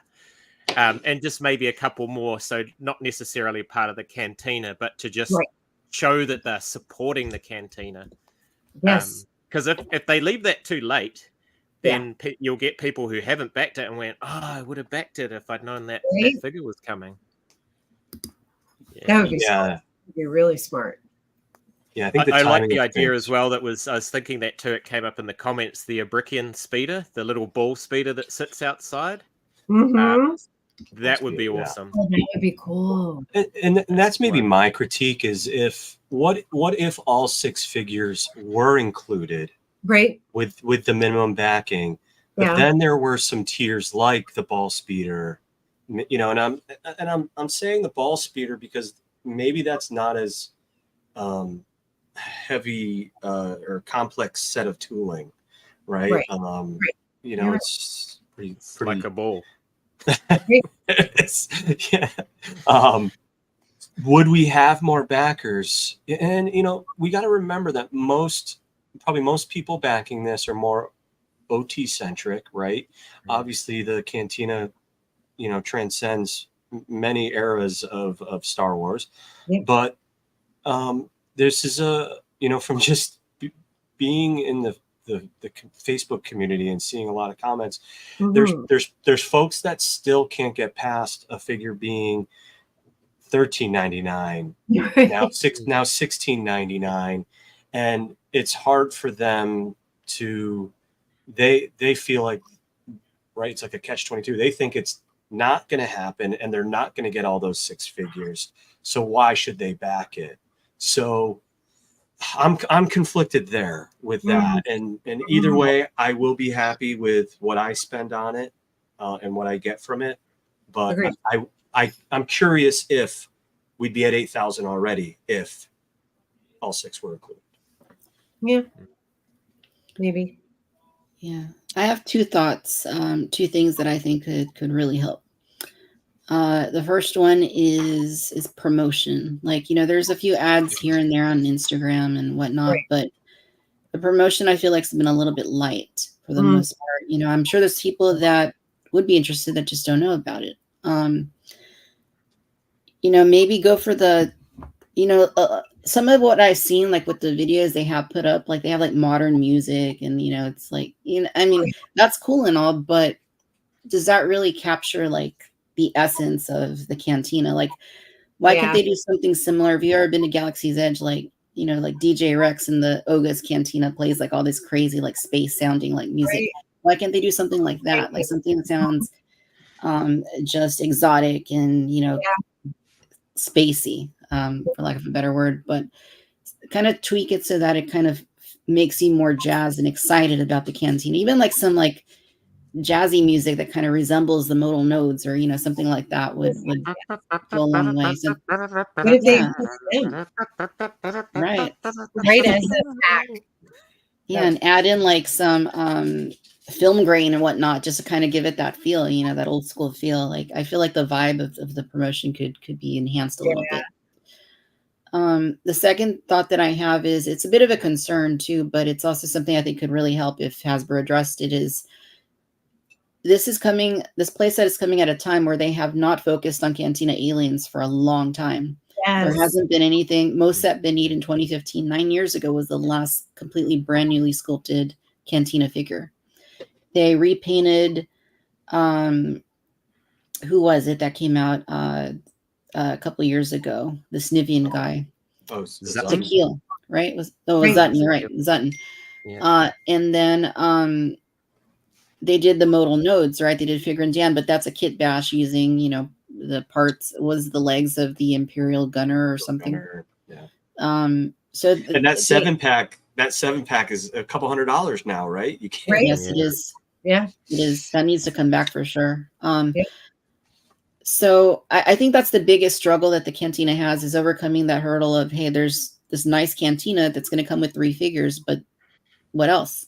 S4: And just maybe a couple more, so not necessarily part of the Cantina, but to just show that they're supporting the Cantina.
S3: Yes.
S4: Because if they leave that too late, then you'll get people who haven't backed it and went, "Oh, I would have backed it if I'd known that figure was coming." Yeah.
S3: That would be smart. You're really smart.
S5: Yeah, I think
S4: I like the idea as well. I was thinking that too. It came up in the comments. The Abrikian speeder, the little ball speeder that sits outside.
S3: Mm-hmm.
S4: That would be awesome.
S3: Oh, that would be cool.
S5: And that's maybe my critique is what if all 6 figures were included,
S3: right,
S5: with the minimum backing, but then there were some tiers like the Ballspeeder, and I'm saying the Ballspeeder because maybe that's not as heavy or complex set of tooling, right? It's pretty
S4: like a ball.
S5: Would we have more backers? And we got to remember that probably most people backing this are more OT centric, right? Obviously the Cantina transcends many eras of Star Wars, but this is from just being in the Facebook community and seeing a lot of comments, there's folks that still can't get past a figure being $13.99 now $16.99, and it's hard for them to they feel like it's like a catch-22. They think it's not going to happen and they're not going to get all those 6 figures, so why should they back it? So I'm conflicted there with that, and either way, I will be happy with what I spend on it and what I get from it. But I'm curious if we'd be at 8,000 already if all 6 were included.
S3: Yeah, maybe.
S1: Yeah, I have 2 thoughts, 2 things that I think could really help. The first one is promotion. Like, there's a few ads here and there on Instagram and whatnot, but the promotion I feel like has been a little bit light for the most part. I'm sure there's people that would be interested that just don't know about it. Maybe go for the, some of what I've seen, like with the videos they have put up, like they have like modern music and, it's like, that's cool and all, but does that really capture like the essence of the Cantina? Like, why can't they do something similar? Have you ever been to Galaxy's Edge? Like, like DJ Rex in the Oga's Cantina plays like all this crazy, like space sounding like music. Right. Why can't they do something like that? Like something that sounds just exotic and, spacey, for lack of a better word, but kind of tweak it so that it kind of makes you more jazzed and excited about the Cantina. Even like some like jazzy music that kind of resembles the modal nodes, or something like that would go a long way. So,
S3: What if they
S1: yeah, right.
S3: right as a pack?
S1: Yeah, and add in like some film grain and whatnot, just to kind of give it that feel, that old school feel. Like I feel like the vibe of the promotion could be enhanced a little bit. The second thought that I have is it's a bit of a concern too, but it's also something I think could really help if Hasbro addressed it. Is this playset is coming at a time where they have not focused on Cantina Aliens for a long time.
S3: Yes.
S1: There hasn't been anything. Mosep Benid in 2015, 9 years ago, was the last completely brand newly sculpted Cantina figure. They repainted, who was it that came out a couple years ago? The Snivian guy.
S5: Oh,
S1: Tequila, right? Was
S3: Right.
S1: Zutton, you're right. Zutton.
S4: Yeah.
S1: And then they did the modal nodes, right? They did Figure and Dan, but that's a kit bash using, the parts, was the legs of the Imperial Gunner or something.
S5: Yeah.
S1: So
S5: And that 7-pack is a couple $100 now, right? You can't.
S3: Right.
S1: Yes, it is.
S3: Yeah.
S1: It is. That needs to come back for sure.
S3: Yeah.
S1: So I think that's the biggest struggle that the Cantina has, is overcoming that hurdle of, hey, there's this nice Cantina that's going to come with 3 figures, but what else?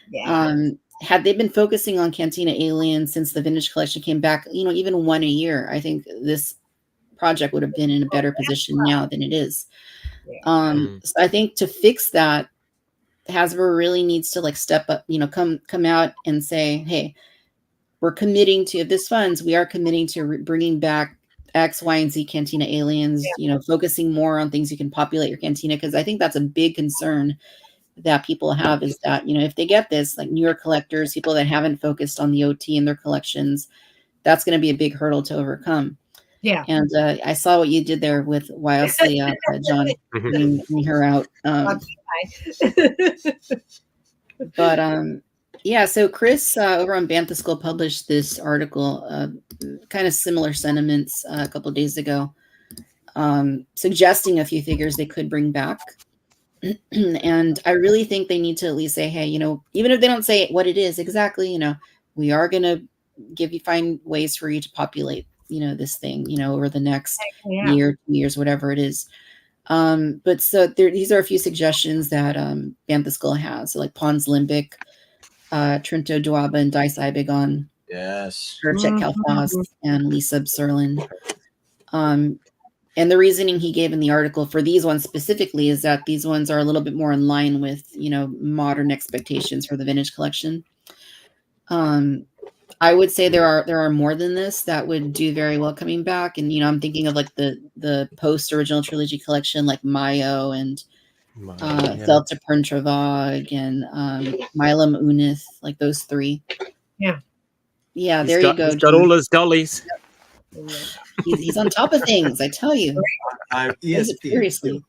S3: Yeah.
S1: Had they been focusing on Cantina Aliens since the vintage collection came back, even one a year, I think this project would have been in a better position now than it is. So I think to fix that, Hasbro really needs to step up, come out and say, hey, we're committing to, if this funds, we are committing to bringing back X, Y, and Z Cantina Aliens, focusing more on things you can populate your Cantina. Because I think that's a big concern that people have, is that, if they get this, like newer collectors, people that haven't focused on the OT in their collections, that's going to be a big hurdle to overcome.
S3: Yeah.
S1: And I saw what you did there with Eisely, John, bringing her out. But yeah, so Chris over on Bantha School published this article, kind of similar sentiments a couple of days ago, suggesting a few figures they could bring back. And I really think they need to at least say, hey, even if they don't say what it is exactly, we are going to find ways for you to populate, this thing, over the next year, 2 years, whatever it is. But so these are a few suggestions that Bantha Skull has. So like Pons Limbic, Trinto Duaba, and Dice Ibegon.
S5: Yes.
S1: Herchet Kalfas, and Lisa Bserlin. And the reasoning he gave in the article for these ones specifically is that these ones are a little bit more in line with, modern expectations for the vintage collection. I would say there are more than this that would do very well coming back. And, I'm thinking of like the post original trilogy collection, like Mayo and Thelta Perntravag and Milam Unith, like those 3.
S3: Yeah.
S1: Yeah, there you go.
S4: He's got all his dollies.
S1: He's on top of things, I tell you. Seriously.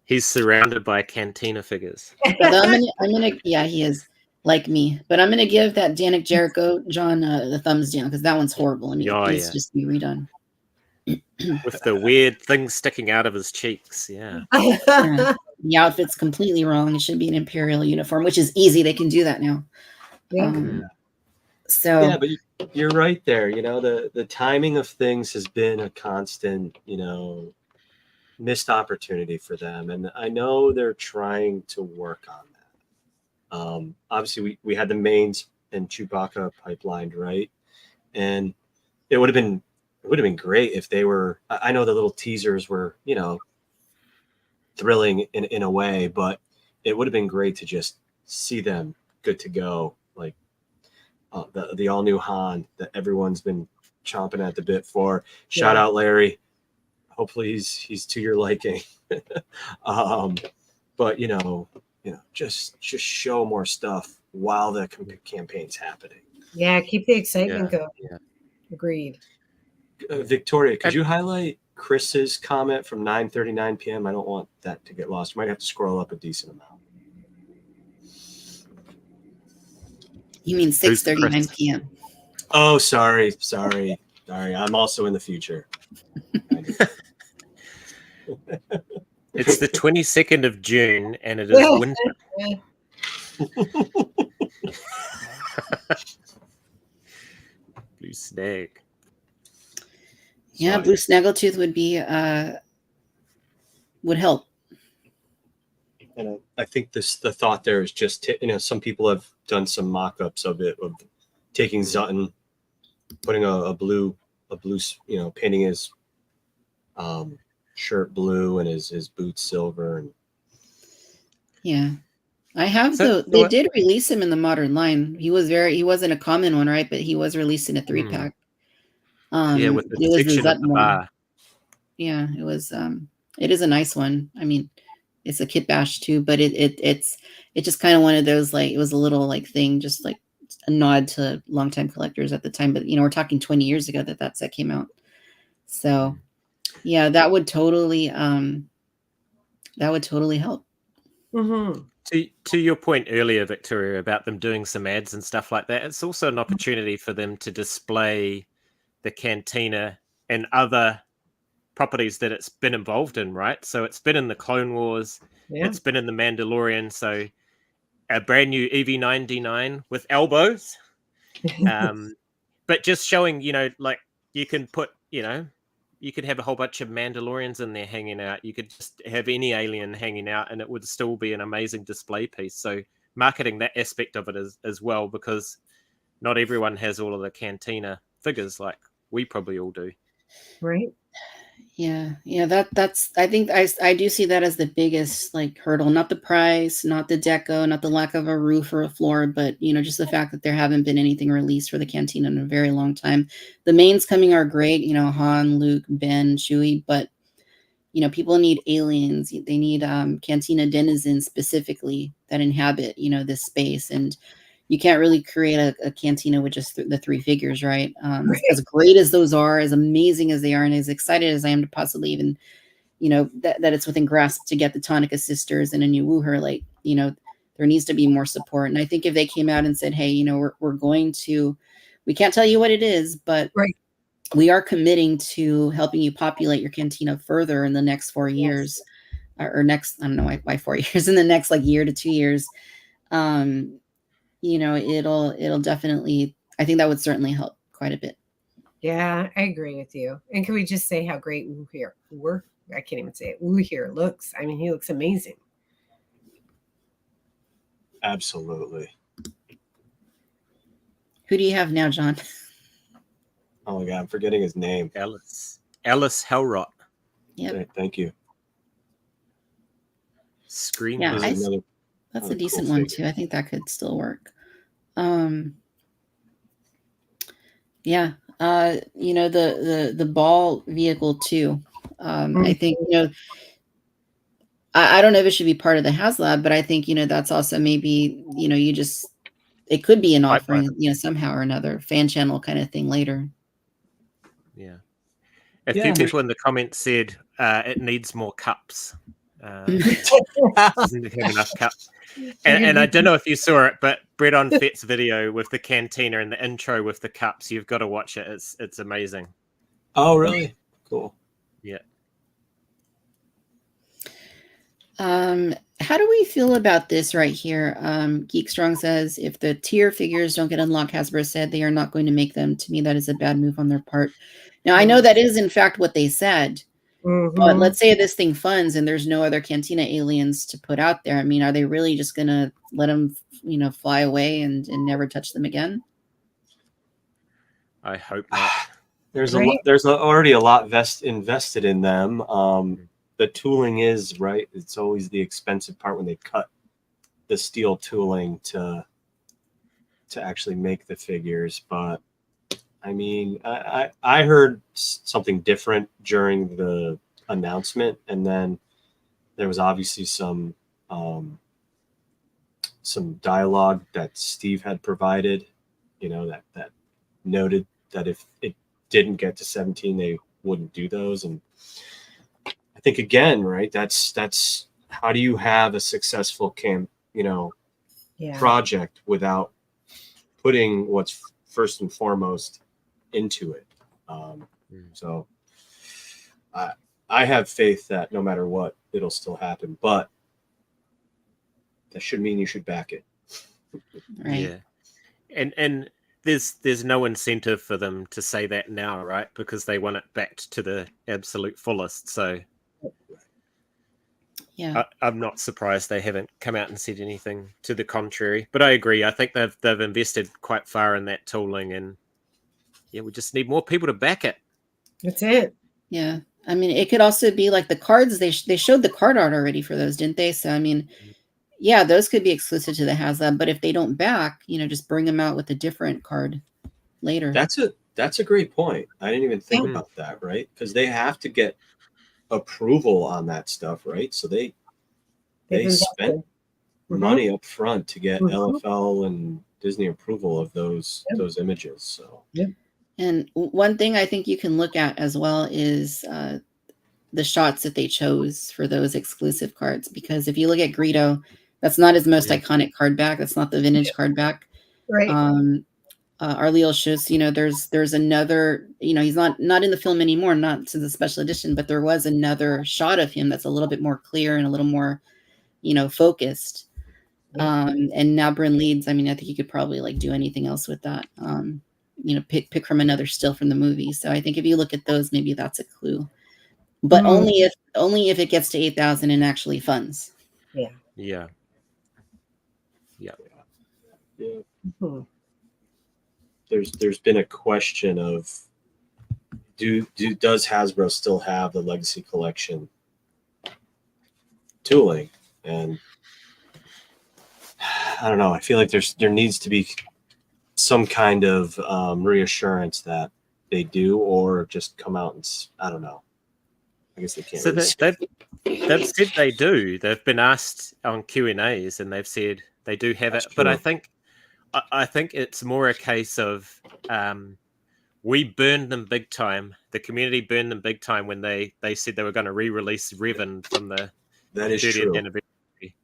S4: He's surrounded by Cantina figures.
S1: I'm gonna, yeah, he is, like me. But I'm gonna give that Danik Jericho John the thumbs down, because that one's horrible and it needs to just be redone.
S4: With the weird things sticking out of his cheeks, yeah.
S1: The outfit's completely wrong. It should be an Imperial uniform, which is easy. They can do that now. So
S5: yeah, but you're right there. The timing of things has been a constant, missed opportunity for them, and I know they're trying to work on that. Obviously, we had the mains and Chewbacca pipelined, right? And it would have been great if they were. I know the little teasers were, thrilling in a way, but it would have been great to just see them good to go, like the all new Han that everyone's been chomping at the bit for. Shout out Larry. Hopefully he's to your liking. But just show more stuff while the campaign's happening.
S3: Yeah, keep the excitement going. Yeah. Agreed.
S5: Victoria, could you highlight Chris's comment from 9:39 p.m.? I don't want that to get lost. You might have to scroll up a decent amount.
S1: You mean 6:39 p.m.
S5: Oh, sorry. I'm also in the future.
S4: It's the 22nd of June, and it is winter. Dag.
S1: Yeah,
S5: So,
S1: Blue Snaggletooth would help.
S5: and I think the thought there is just some people have done some mock-ups of it, of taking Zutton, putting a blue painting his shirt blue and his boots silver, and
S1: Yeah. I have
S4: So
S1: they did release him in the modern line. He wasn't a common one, right? But he was released in a 3-pack.
S4: yeah, with the
S1: It was the
S4: section of the
S1: Zutton one.
S4: bar.
S1: Yeah, it was it is a nice one. I mean, it's a kit bash too, but it's just kind of one of those, like, it was a little like thing, just like a nod to longtime collectors at the time. But we're talking 20 years ago that set came out. So yeah, that would totally help.
S3: Mm-hmm.
S4: To your point earlier, Victoria, about them doing some ads and stuff like that, it's also an opportunity for them to display the Cantina and other properties that it's been involved in, right? So it's been in the Clone Wars,
S3: Yeah.
S4: it's been in the Mandalorian, so a brand new EV-9D9 with elbows. But just showing, like, you can put, you could have a whole bunch of Mandalorians in there hanging out. You could just have any alien hanging out and it would still be an amazing display piece. So marketing that aspect of it as well, because not everyone has all of the Cantina figures like we probably all do.
S3: Right.
S1: Yeah, that's I think I do see that as the biggest, like, hurdle. Not the price, not the deco, not the lack of a roof or a floor, but just the fact that there haven't been anything released for the Cantina in a very long time. The mains coming are great, Han, Luke, Ben, Chewie, but people need aliens. They need Cantina denizens specifically that inhabit this space. And you can't really create a Cantina with just the 3 figures, right?
S3: Right.
S1: As great as those are, as amazing as they are, and as excited as I am to possibly even, that it's within grasp to get the Tonica sisters and a new Wooher, like, there needs to be more support. And I think if they came out and said, hey, we're going to, we can't tell you what it is, but
S3: Right.
S1: we are committing to helping you populate your Cantina further in the next 4 years, or next, I don't know why 4 years, in the next like year to 2 years. It'll definitely, I think that would certainly help quite a bit.
S3: Yeah, I agree with you. And can we just say how great I can't even say it. Wooher looks. I mean, he looks amazing.
S5: absolutely.
S1: Who do you have now, John?
S5: Oh my God, I'm forgetting his name.
S4: Ellis Hellrot.
S1: Yep.
S5: Thank you.
S4: Screen.
S1: Yeah,
S5: He's
S1: that's
S5: another
S1: a decent
S5: cool
S1: one
S5: figure.
S1: too. I think that could still work. Yeah. The ball vehicle too. I think, I don't know if it should be part of the HasLab, but I think, that's also maybe, it could be an offering, somehow or another, fan channel kind of thing later.
S4: Yeah. A few people in the comments said it needs more cups. Doesn't have enough cups. And I don't know if you saw it, but Brett on Fett's video with the Cantina and the intro with the cups, you've got to watch it. It's amazing.
S5: Oh, really? Cool.
S4: Yeah.
S1: How do we feel about this right here? Geek Strong says, if the tier figures don't get unlocked, Hasbro said they are not going to make them. To me, that is a bad move on their part. Now, I know that is in fact what they said, but let's say this thing funds and there's no other Cantina aliens to put out there. I mean, are they really just going to let them, fly away and never touch them again?
S4: I hope not.
S5: There's already a lot invested in them. The tooling is right. It's always the expensive part when they cut the steel tooling to actually make the figures. But I mean, I heard something different during the announcement, and then there was obviously some dialogue that Steve had provided, that noted that if it didn't get to 17, they wouldn't do those. And I think, again, right, that's how do you have a successful project without putting what's first and foremost into it. So I have faith that no matter what, it'll still happen, but that should mean you should back it.
S1: Right.
S4: Yeah. And there's no incentive for them to say that now, right? Because they want it backed to the absolute fullest. So
S1: Yeah.
S4: I'm not surprised they haven't come out and said anything to the contrary. But I agree. I think they've invested quite far in that tooling, and yeah, we just need more people to back it.
S3: That's it.
S1: Yeah. I mean, it could also be like the cards. They showed the card art already for those, didn't they? So, I mean, yeah, those could be exclusive to the HasLab. But if they don't back, just bring them out with a different card later.
S5: That's a great point. I didn't even think
S4: Yeah.
S5: about that, right? Because they have to get approval on that stuff, right? So they spent money up front to get LFL and Disney approval of those images. So
S1: And one thing I think you can look at as well is the shots that they chose for those exclusive cards. Because if you look at Greedo, that's not his most iconic card back. That's not the vintage card back.
S3: Right.
S1: Arleal shows, there's another, he's not in the film anymore, not to the special edition, but there was another shot of him that's a little bit more clear and a little more, focused. And now Bryn leads. I mean, I think you could probably like do anything else with that. Pick from another still from the movie. So I think if you look at those, maybe that's a clue. But only if it gets to 8,000 and actually funds.
S3: Yeah.
S4: Yeah.
S5: there's been a question of does Hasbro still have the Legacy Collection tooling? And I don't know. I feel like there needs to be some kind of reassurance that they do, or just come out and I don't know. I guess they can't.
S4: So they've said they do. They've been asked on Q&As, and they've said they do have
S5: That's
S4: it. But
S5: true.
S4: I think it's more a case of we burned them big time. The community burned them big time when they said they were going to re-release Revan from the
S5: That is
S4: 30th
S5: true.
S4: anniversary.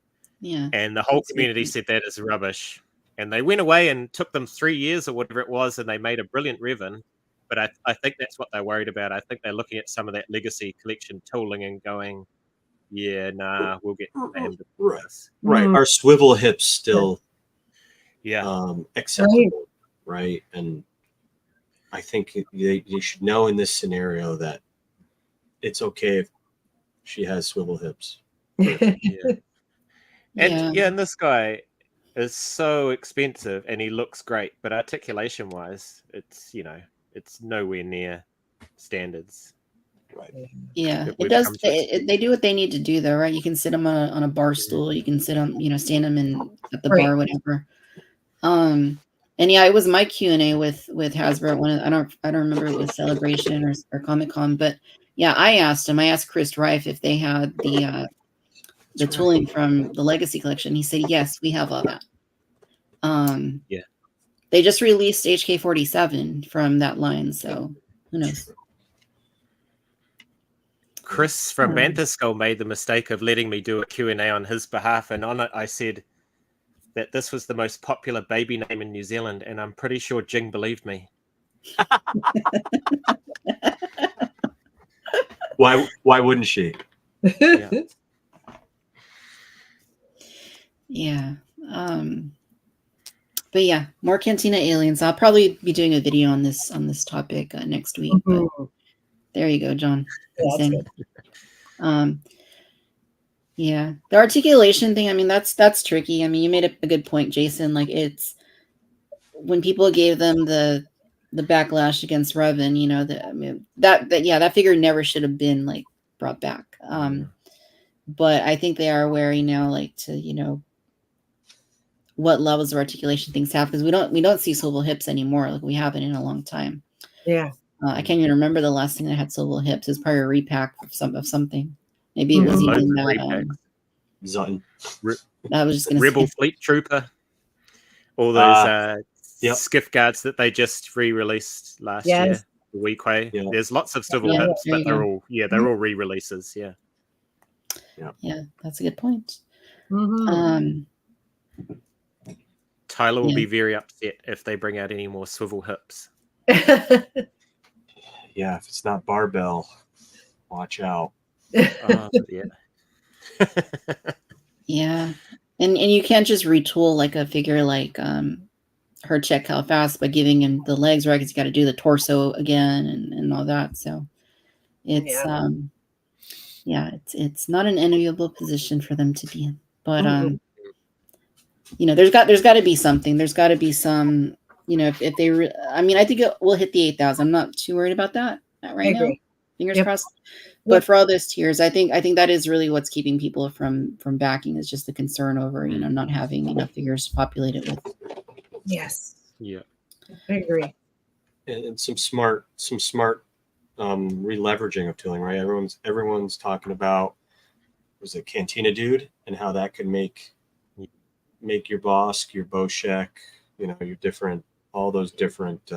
S1: Yeah.
S4: And the whole community said that is rubbish. And they went away and took them 3 years or whatever it was, and they made a brilliant Revan. But I think that's what they're worried about. I think they're looking at some of that Legacy Collection tooling and going, yeah, nah, we'll get handed
S5: Right.
S4: this.
S5: Right. Are swivel hips still
S4: Yeah.
S5: acceptable? Right. And I think you should know in this scenario that it's okay if she has swivel hips.
S4: Yeah.
S1: Yeah.
S4: And this guy is so expensive and he looks great, but articulation wise, it's it's nowhere near standards.
S5: Right.
S1: Yeah,
S4: that
S1: it
S4: we've
S1: does.
S4: come to expect.
S1: They do what they need to do, though, right? You can sit them on a bar stool. You can sit them, stand them at the
S3: Right.
S1: bar, whatever. And yeah, it was my Q&A with Hasbro at one of, I don't remember if it was Celebration or Comic-Con, but yeah, I asked Chris Rife if they had the tooling from the Legacy Collection. He said yes, we have all that.
S4: Yeah.
S1: They just released HK47 from that line, so who knows?
S4: Chris from Bantha Skull made the mistake of letting me do a Q&A on his behalf, and on it I said that this was the most popular baby name in New Zealand, and I'm pretty sure Jing believed me.
S5: Why wouldn't she?
S4: Yeah.
S1: Yeah. But yeah, more Cantina aliens. I'll probably be doing a video on this topic next week. But there you go, John. Yeah, the articulation thing. I mean, that's tricky. I mean, you made a good point, Jason. Like, it's when people gave them the backlash against Revan. That figure never should have been like brought back. But I think they are aware now, like, to what levels of articulation things have, because we don't see swivel hips anymore. Like, we haven't in a long time.
S3: Yeah.
S1: I can't even remember the last thing that had swivel hips. It was probably a repack of something. Maybe it was
S4: Loads
S1: even
S4: of
S1: that.
S4: repacks.
S5: Zutton.
S1: I was just gonna
S4: Rebel
S1: say.
S4: Fleet Trooper. All those
S5: Yep.
S4: skiff guards that they just re-released last
S3: Yes.
S4: year. The Weequay.
S5: Yeah.
S4: There's lots of swivel
S1: Yeah,
S4: hips,
S1: there you
S4: but they're
S1: go.
S4: all re-releases. Yeah.
S1: Yeah, that's a good point.
S4: Tyler will
S1: Yeah.
S4: be very upset if they bring out any more swivel hips.
S5: Yeah, if it's not barbell, watch out.
S4: Yeah.
S1: Yeah, and you can't just retool like a figure like her check how fast by giving him the legs, right? Because you got to do the torso again and all that. So it's it's not an enviable position for them to be in. But there's got to be something. There's got to be some. If they, I mean, I think it will hit the 8,000. I'm not too worried about that right now. Fingers crossed. But for all those tiers, I think that is really what's keeping people from backing, is just the concern over not having enough figures to populate it with.
S3: Yes.
S4: Yeah.
S3: I agree.
S5: And some smart releveraging of tooling, right? Everyone's talking about, was it Cantina Dude, and how that could make your Bosk, your Boshek, your different, all those different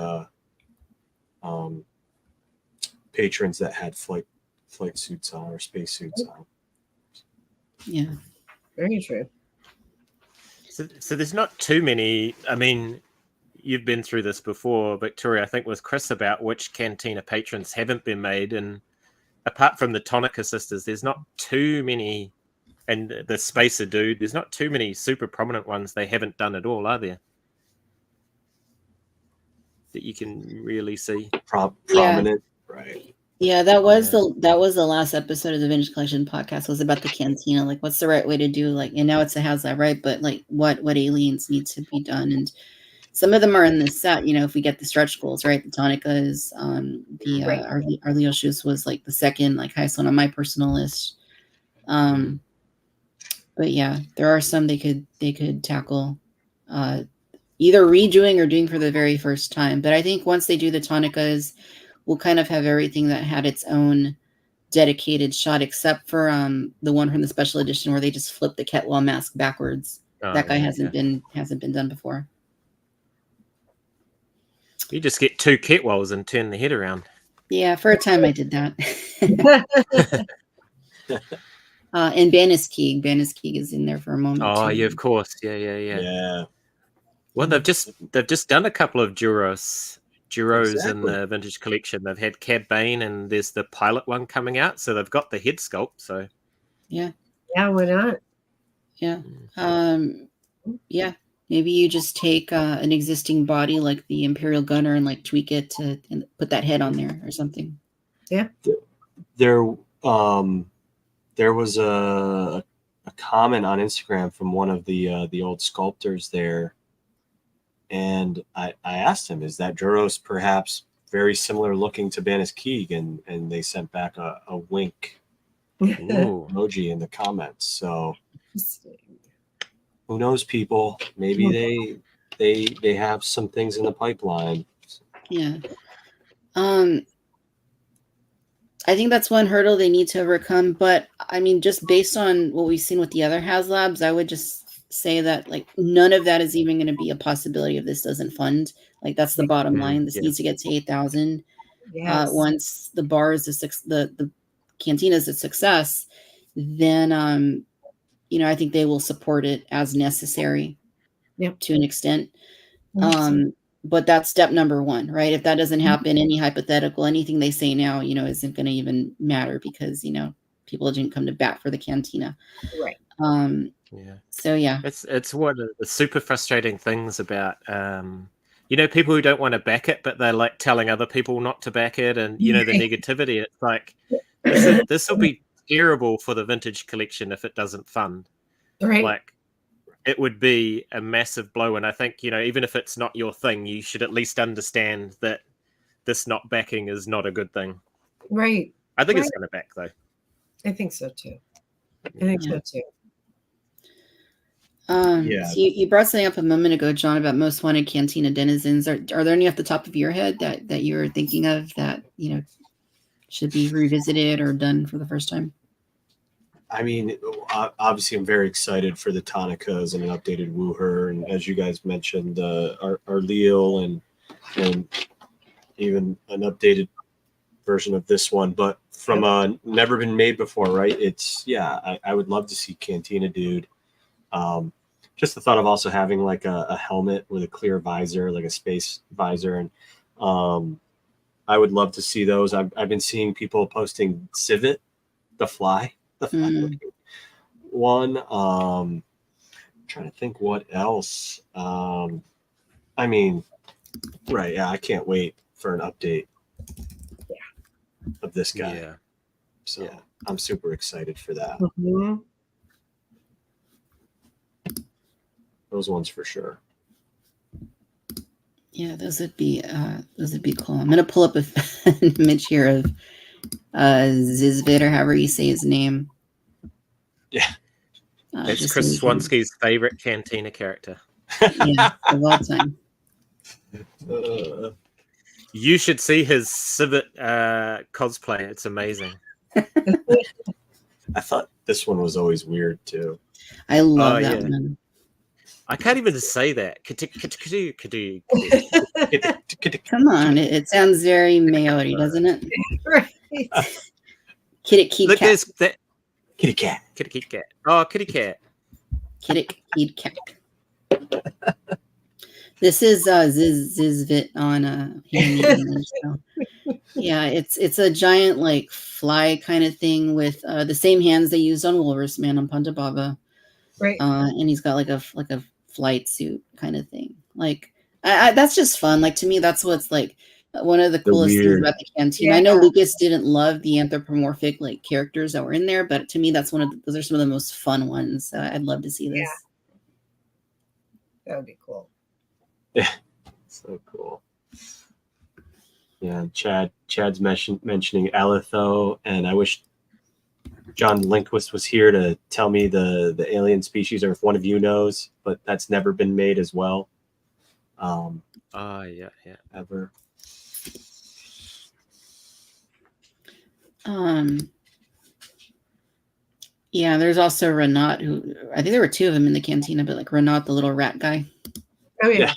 S5: patrons that had flight suits on, or space suits on.
S1: Yeah,
S3: very true.
S4: So there's not too many. I mean, you've been through this before, Victoria, I think, with Chris, about which Cantina patrons haven't been made, and apart from the Tonica sisters, there's not too many, and the Spacer Dude, there's not too many super prominent ones they haven't done at all, are there? That you can really see
S5: prominent, right?
S1: Yeah, that was the last episode of the Vintage Collection podcast, was about the Cantina. Like, what's the right way to do, like, and now it's a HasLab, right? But like, what aliens need to be done, and some of them are in this set. If we get the stretch goals, right? The Tonica is our Leo shoes was like the second like highest one on my personal list. But yeah, there are some they could tackle, either redoing or doing for the very first time. But I think once they do the Tonicas, we'll kind of have everything that had its own dedicated shot, except for the one from the special edition where they just flip the Ketwall mask backwards. That guy hasn't been done before.
S4: You just get two Ketwalls and turn the head around.
S1: Yeah, for a time I did that. And Banniskeg is in there for a moment.
S4: Oh,
S1: too.
S4: yeah, of course. Yeah. Well, they've just done a couple of Duros in the Vintage Collection. They've had Cab Bane, and there's the pilot one coming out, so they've got the head sculpt. So
S1: yeah,
S3: why not?
S1: Yeah, maybe you just take an existing body like the Imperial Gunner and like tweak it and put that head on there or something.
S3: Yeah,
S5: there was a comment on Instagram from one of the old sculptors there. And I asked him, is that Duros perhaps very similar looking to Banniskeg? And they sent back a wink emoji in the comments. So who knows, people? Maybe they have some things in the pipeline.
S1: Yeah. I think that's one hurdle they need to overcome. But I mean, just based on what we've seen with the other HasLabs, I would just say that like none of that is even going to be a possibility if this doesn't fund. Like, that's the bottom line. This needs to get to 8,000. Once the bar is the Cantina is a success, then I think they will support it as necessary to an extent. But that's step number one, right? If that doesn't happen, any hypothetical, anything they say now, isn't going to even matter, because people didn't come to bat for the Cantina,
S3: right?
S1: So yeah,
S4: it's one of the super frustrating things about people who don't want to back it, but they're like telling other people not to back it, and the negativity. It's like this will be terrible for the Vintage Collection if it doesn't fund.
S3: Right.
S4: Like, it would be a massive blow, and I think even if it's not your thing, you should at least understand that this not backing is not a good thing.
S3: Right.
S4: I think it's going to back, though.
S3: I think so too. So
S1: you brought something up a moment ago, John, about most wanted Cantina denizens. Are there any off the top of your head that you're thinking of that should be revisited or done for the first time?
S5: I mean, obviously, I'm very excited for the Tonicas and an updated Wooher, and as you guys mentioned, our Leal and even an updated version of this one. But from a never been made before, right? I would love to see Cantina Dude. Just the thought of also having like a helmet with a clear visor, like a space visor, and I would love to see those. I've been seeing people posting Civet, the fly one. Trying to think what else. I mean, right? Yeah, I can't wait for an update. Of this guy.
S4: Yeah.
S5: So I'm super excited for that.
S3: Mm-hmm.
S5: Those ones for sure.
S1: Yeah, those would be cool. I'm gonna pull up an image here of Zizvid, or however you say his name.
S5: Yeah.
S4: It's
S1: just
S4: Chris
S1: so we can-
S4: Swansky's favorite Cantina character.
S1: yeah, of all time.
S4: You should see his Civet cosplay. It's amazing.
S5: I thought this one was always weird too.
S1: I love that one.
S4: I can't even say that.
S1: Come on, it sounds very mayory, doesn't it?
S3: Right.
S1: Kitty Keat
S4: Look,
S1: Cat.
S4: there's that
S5: Kitty cat.
S4: kitty cat. Oh, kitty cat.
S1: Kitty Keat Cat. This is Zizvit on yeah, it's a giant like fly kind of thing with the same hands they used on Walrus Man on Ponta Baba.
S3: Right.
S1: And he's got like a flight suit kind of thing. Like that's just fun. Like to me, that's what's like one of the coolest things about the Cantina. I know Lucas didn't love the anthropomorphic like characters that were in there, but to me, that's those are some of the most fun ones. I'd love to see this.
S3: Yeah. That would be cool.
S5: Yeah, so cool. Yeah, Chad's mentioning Alitho, and I wish John Lindquist was here to tell me the alien species, or if one of you knows, but that's never been made as well.
S4: Yeah.
S5: Ever.
S1: Yeah, there's also Renat, who I think there were two of them in the Cantina, but like Renat, the little rat guy.
S3: Oh yeah.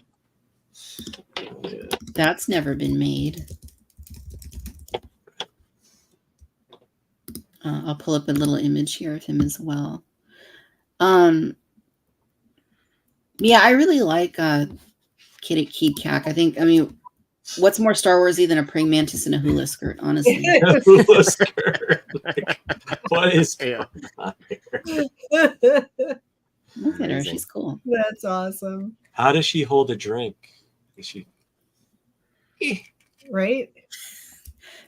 S1: That's never been made. I'll pull up a little image here of him as well. Yeah, I really like Kitty Keat Cat. I mean, what's more Star Warsy than a praying mantis in a hula skirt, honestly?
S5: Hula skirt. Like, what is
S4: Yeah.
S1: Look at her, she's cool.
S3: That's awesome.
S5: How does she hold a drink? Is she
S3: right?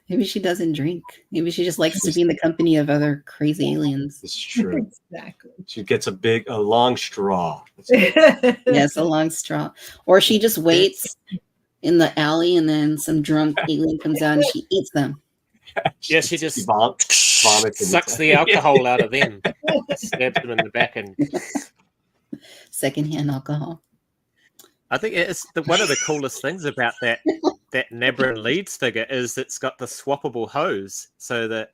S1: Maybe she doesn't drink. Maybe she just likes to be in the company of other crazy aliens.
S5: It's true.
S3: Exactly.
S5: She gets a long straw.
S1: Yes, a long straw. Or she just waits in the alley and then some drunk alien comes out and she eats them.
S4: Yeah, she just
S5: vomits
S4: sucks the alcohol out of them, stabs them in the back, and
S1: secondhand alcohol.
S4: I think it's one of the coolest things about that Nabran Leeds figure is it's got the swappable hose so that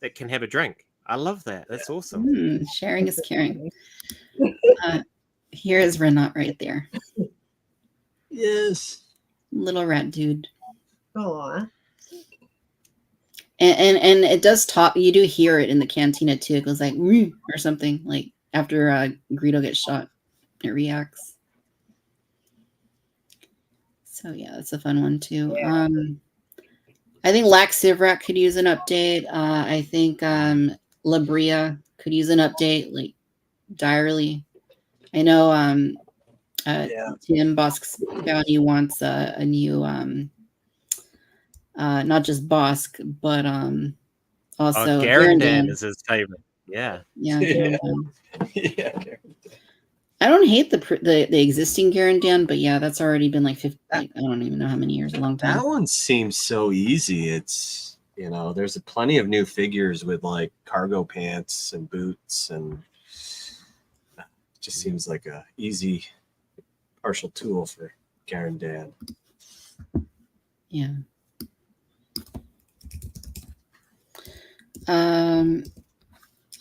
S4: it can have a drink. I love that. That's awesome.
S1: Sharing is caring. Here is Renat right there.
S5: Yes.
S1: Little rat dude.
S3: Aw.
S1: And it does talk. You do hear it in the Cantina too. It goes like or something, like after Greedo gets shot. It reacts. So yeah, that's a fun one too.
S3: Yeah.
S1: I think Lax Sivrak could use an update. I think Labria could use an update, like direly. I know Tim Bosk's Bounty wants a new not just Bosk, but also
S4: Garandan is his favorite. Yeah.
S1: Yeah.
S5: Yeah.
S1: I don't hate the existing Garandan, but yeah, that's already been like 50. Like, I don't even know how many years. A long time.
S5: That one seems so easy. It's there's plenty of new figures with like cargo pants and boots, and it just seems like a easy partial tool for Garandan.
S1: Yeah. I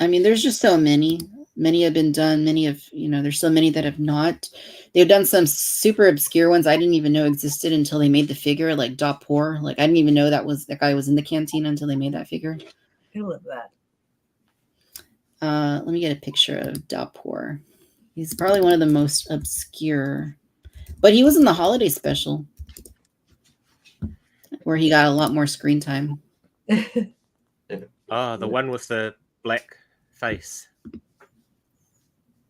S1: mean, there's just so many. Many have been done. Many have, there's so many that have not. They've done some super obscure ones I didn't even know existed until they made the figure, like Dapor. Like I didn't even know that guy was in the Cantina until they made that figure.
S3: I love that.
S1: Let me get a picture of Dapor. He's probably one of the most obscure, but he was in the holiday special where he got a lot more screen time.
S4: The one with the black face.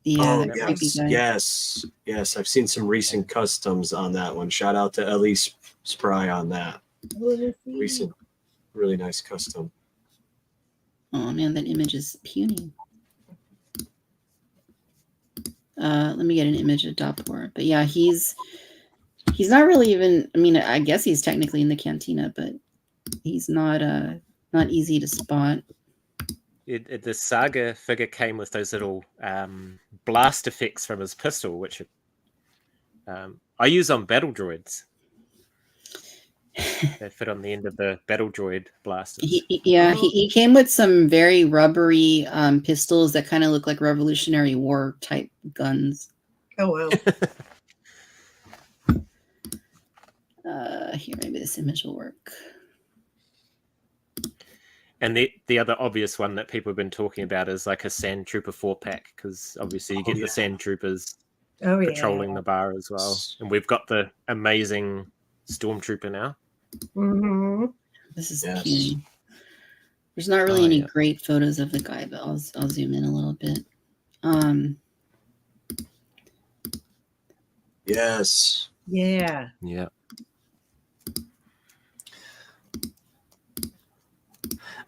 S1: that creepy guy.
S5: yes. I've seen some recent customs on that one. Shout out to Ellie Spry on that. Recent, really nice custom.
S1: Oh man, that image is puny. Let me get an image of Dapor. But yeah, he's not really even. I mean, I guess he's technically in the Cantina, but he's not easy to spot.
S4: The Saga figure came with those little blast effects from his pistol, which I use on battle droids. They fit on the end of the battle droid blasters.
S1: He came with some very rubbery pistols that kind of look like Revolutionary War type guns.
S3: Oh
S1: wow. Here, maybe this image will work.
S4: And the other obvious one that people have been talking about is like a Sand Trooper 4-pack, because obviously you get the Sand Troopers patrolling the bar as well. And we've got the amazing Stormtrooper now.
S3: Mm-hmm.
S1: This is puny. There's not really any great photos of the guy, but I'll zoom in a little bit.
S5: Yes.
S3: Yeah.
S4: Yeah.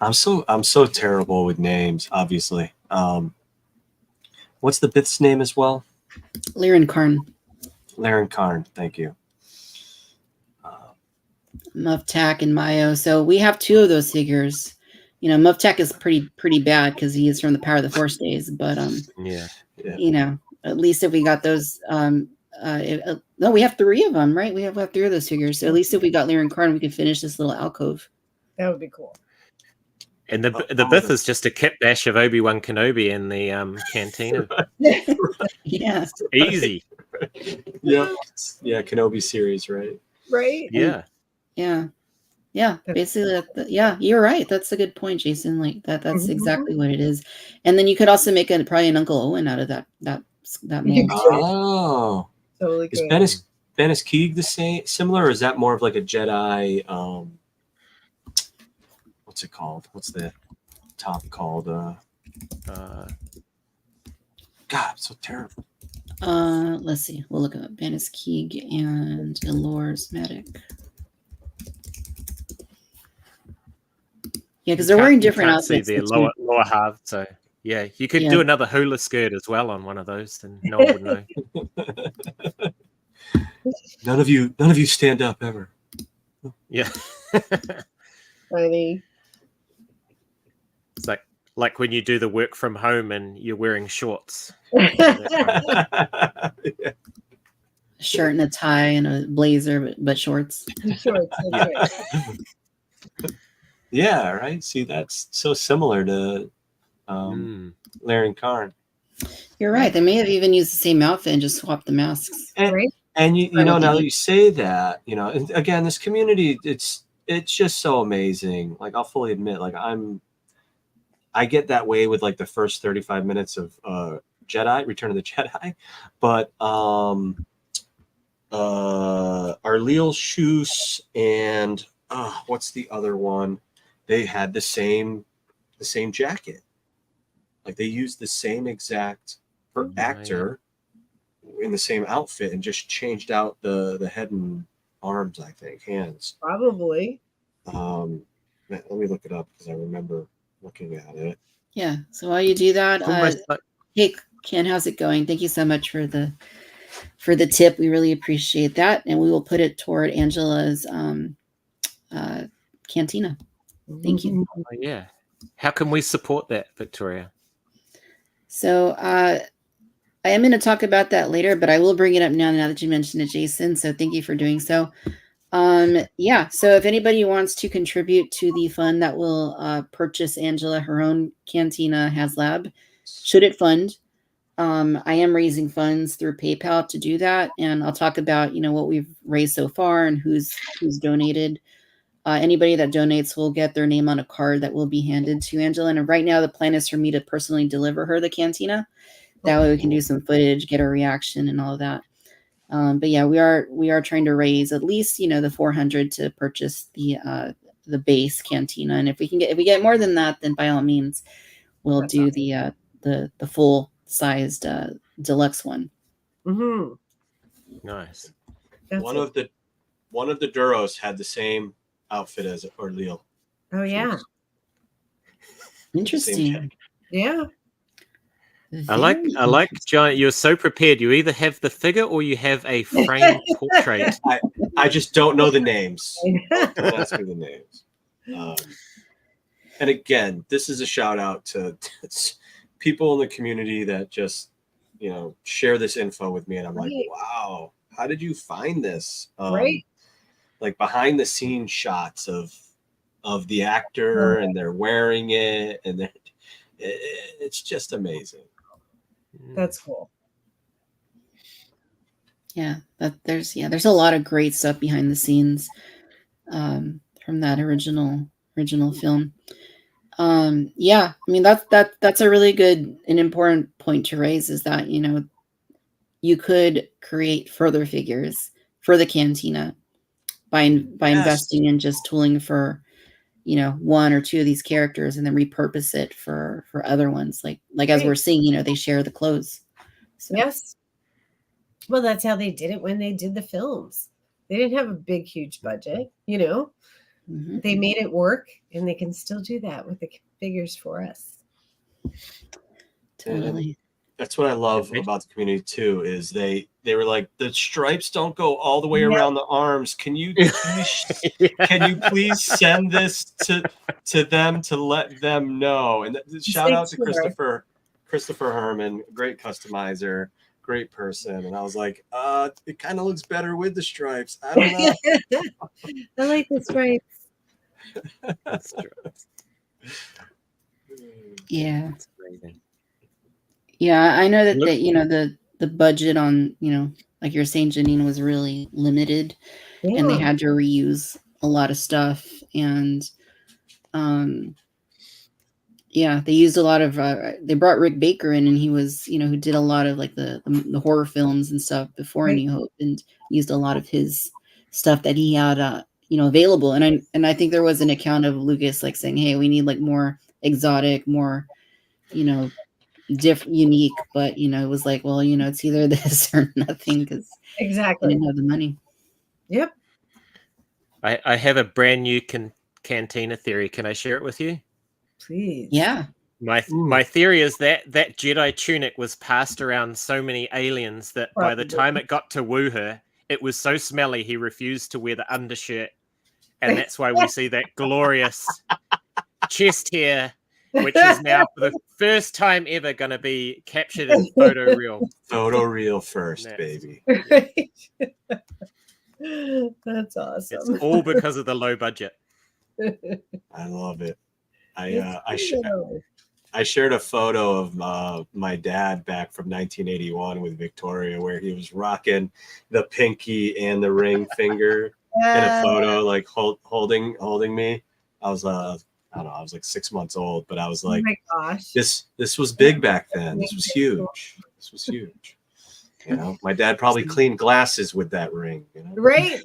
S5: I'm so terrible with names, obviously. What's the Bith's name as well?
S1: Laren Karn.
S5: Laren Karn, thank you.
S1: Muftak and Mayo. So we have two of those figures. You know, Muftak is pretty bad because he is from the Power of the Force days. But you know, at least if we got those, no, we have three of them, right? We have three of those figures. So at least if we got Laren Karn, we could finish this little alcove.
S3: That would be cool.
S4: And the Bith is just a kit bash of Obi-Wan Kenobi in the Cantina.
S1: Yeah.
S4: Easy.
S5: Yeah. Yeah, Kenobi series, right?
S3: Right?
S4: Yeah.
S1: Yeah. Basically, you're right. That's a good point, Jason. Like that's exactly what it is. And then you could also make probably an Uncle Owen out of that mold.
S5: Oh.
S3: Totally
S5: is
S3: good.
S5: Bennis Keeg the same similar, or is that more of like a Jedi what's it called? What's the top called? God, it's so terrible.
S1: Let's see. We'll look up Bennis Keeg and Elor's Matic. Yeah, because they're wearing different outfits.
S4: See the lower half, so yeah, you could do another hula skirt as well on one of those, then no one would know.
S5: None of you stand up ever.
S4: Yeah.
S3: Funny.
S4: It's like when you do the work from home and you're wearing shorts.
S1: A shirt and a tie and a blazer, but shorts.
S3: Shorts. Right.
S5: Yeah, right. See, that's so similar to Laren Karn.
S1: You're right. They may have even used the same outfit and just swapped the masks.
S5: And you know, now that you say that, you know, again, this community, it's just so amazing. Like, I'll fully admit, like I get that way with like the first 35 minutes of Return of the Jedi, but Arleel Shoes and what's the other one? They had the same jacket. Like, they used the same exact actor in the same outfit and just changed out the head and arms, I think, hands.
S3: Probably.
S5: Let me look it up because I remember looking at it.
S1: Yeah. So while you do that, hey Ken, how's it going? Thank you so much for the tip. We really appreciate that, and we will put it toward Angela's Cantina. Thank you.
S4: Oh, yeah. How can we support that, Victoria?
S1: So I am going to talk about that later, but I will bring it up now that you mentioned it, Jason. So thank you for doing so. Yeah. So if anybody wants to contribute to the fund that will purchase Angela her own Cantina HasLab, should it fund, I am raising funds through PayPal to do that, and I'll talk about what we've raised so far and who's donated. Anybody that donates will get their name on a card that will be handed to Angela. And right now, the plan is for me to personally deliver her the Cantina. That way, we can do some footage, get her reaction, and all of that. But yeah, we are trying to raise at least the 400 to purchase the base Cantina. And if we get more than that, then by all means, we'll do the full sized deluxe one.
S3: Mm-hmm.
S4: Nice.
S5: One of the Duros had the same outfit as Orleal.
S3: Oh yeah.
S1: Interesting.
S3: Yeah.
S4: I like Giant. You're so prepared. You either have the figure or you have a framed portrait.
S5: I just don't know the names. Don't ask me the names. And again, this is a shout out to people in the community that just, share this info with me. And I'm like, wow, how did you find this?
S3: Right.
S5: Like behind the scenes shots of the actor and they're wearing it. And it's just amazing.
S3: That's cool.
S1: Yeah, there's a lot of great stuff behind the scenes from that original film. Yeah, I mean that's a really good and important point to raise, is that you could create further figures for the Cantina by investing in just tooling for one or two of these characters, and then repurpose it for other ones, like as we're seeing, they share the clothes. So.
S3: Yes. Well, that's how they did it when they did the films. They didn't have a big, huge budget,
S1: Mm-hmm.
S3: They made it work, and they can still do that with the figures for us.
S1: Totally.
S5: That's what I love about the community too, is they were like, the stripes don't go all the way around the arms. Can you please send this to them to let them know? And shout out to Christopher Herman, great customizer, great person. And I was like, it kind of looks better with the stripes. I don't know.
S3: I like the stripes.
S4: That's true.
S1: Yeah.
S4: That's amazing.
S1: Yeah, I know that the budget on, like you're saying, Janine, was really limited, and they had to reuse a lot of stuff, and they used a lot of they brought Rick Baker in, and he was, who did a lot of like the horror films and stuff before New Hope, and used a lot of his stuff that he had available. And I think there was an account of Lucas like saying, hey, we need like more exotic, more unique, but it was like, well, it's either this or nothing, because
S3: exactly
S1: didn't have the money.
S3: Yep.
S4: I have a brand new Cantina theory. Can I share it with you?
S3: Please.
S1: Yeah.
S4: My theory is that Jedi tunic was passed around so many aliens that by the time it got to Wooher, it was so smelly he refused to wear the undershirt, and that's why we see that glorious chest hair, which is now for the first time ever going to be captured in photoreal.
S5: Photoreal first, baby.
S3: That's awesome.
S4: It's all because of the low budget.
S5: I love it. I shared a photo of my dad back from 1981 with Victoria, where he was rocking the pinky and the ring finger in a photo, like holding me. I was I don't know, I was like 6 months old, but I was like,
S3: oh my gosh,
S5: this was big back then. This was huge. This was huge. My dad probably cleaned glasses with that ring.
S3: Right.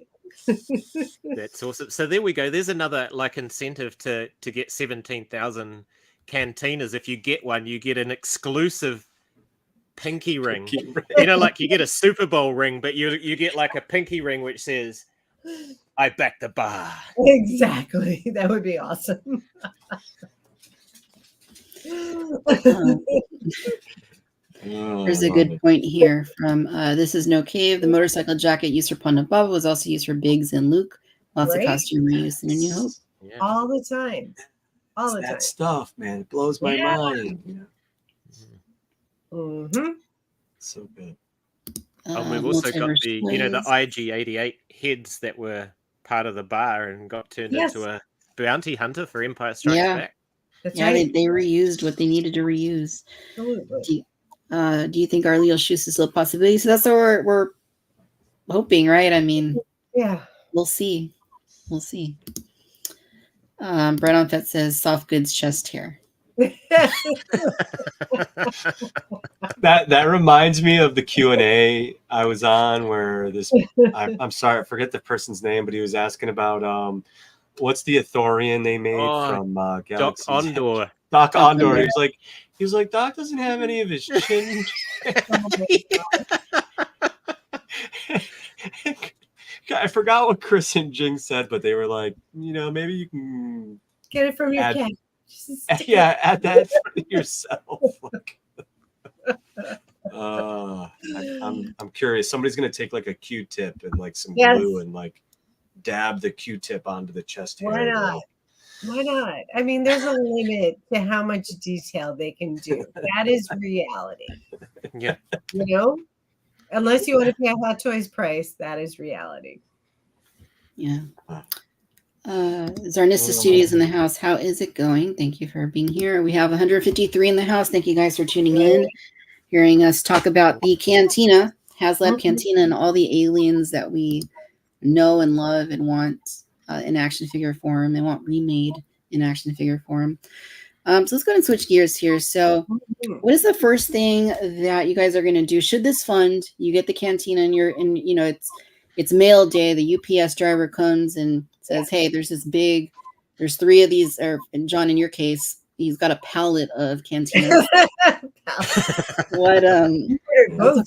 S4: That's awesome. So there we go. There's another like incentive to get 17,000 cantinas. If you get one, you get an exclusive pinky ring. Like you get a Super Bowl ring, but you get like a pinky ring which says, I back the bar.
S3: Exactly. That would be awesome.
S1: There's a good point here from This Is No Cave. The motorcycle jacket used for Ponda Baba was also used for Biggs and Luke. Lots of costume reuse in A New Hope.
S4: Yeah.
S3: All the time. All the time.
S5: That stuff, man. It blows my mind.
S3: Mm-hmm.
S5: So good.
S4: We've also got the IG-88 heads that were part of the bar and got turned into a bounty hunter for Empire Strikes Back.
S3: That's
S1: right. They reused what they needed to reuse.
S3: Absolutely.
S1: Do you think Arleo shoots is still a possibility? So that's what we're hoping, right? I mean, we'll see. We'll see. Brett on Fett says soft goods chest hair.
S5: That reminds me of the Q&A I was on where I'm sorry, I forget the person's name, but he was asking about what's the Ithorian they made from Galaxy's
S4: Doc Ondor.
S5: Doc
S1: Doc
S5: Ondor.
S1: Ondor.
S5: He was like, Doc doesn't have any of his chin. I forgot what Chris and Jing said, but they were like, maybe you can
S3: Get it from your cat.
S5: add that yourself. I'm curious. Somebody's gonna take like a Q-tip and like some glue and like dab the Q-tip onto the chest hair.
S3: Why not? Why not? I mean, there's a limit to how much detail they can do. That is reality.
S4: Yeah.
S3: Unless you want to pay a Hot Toys price, that is reality.
S1: Yeah. Zarnista Studios in the house. How is it going? Thank you for being here. We have 153 in the house. Thank you guys for tuning in, hearing us talk about the Cantina, HasLab Cantina, and all the aliens that we know and love and want in action figure form. They want remade in action figure form. So let's go ahead and switch gears here. So what is the first thing that you guys are going to do? Should this fund, you get the Cantina and it's mail day. The UPS driver comes and says, hey, there's 3 of these, or John, in your case, he's got a pallet of Cantinas. What's the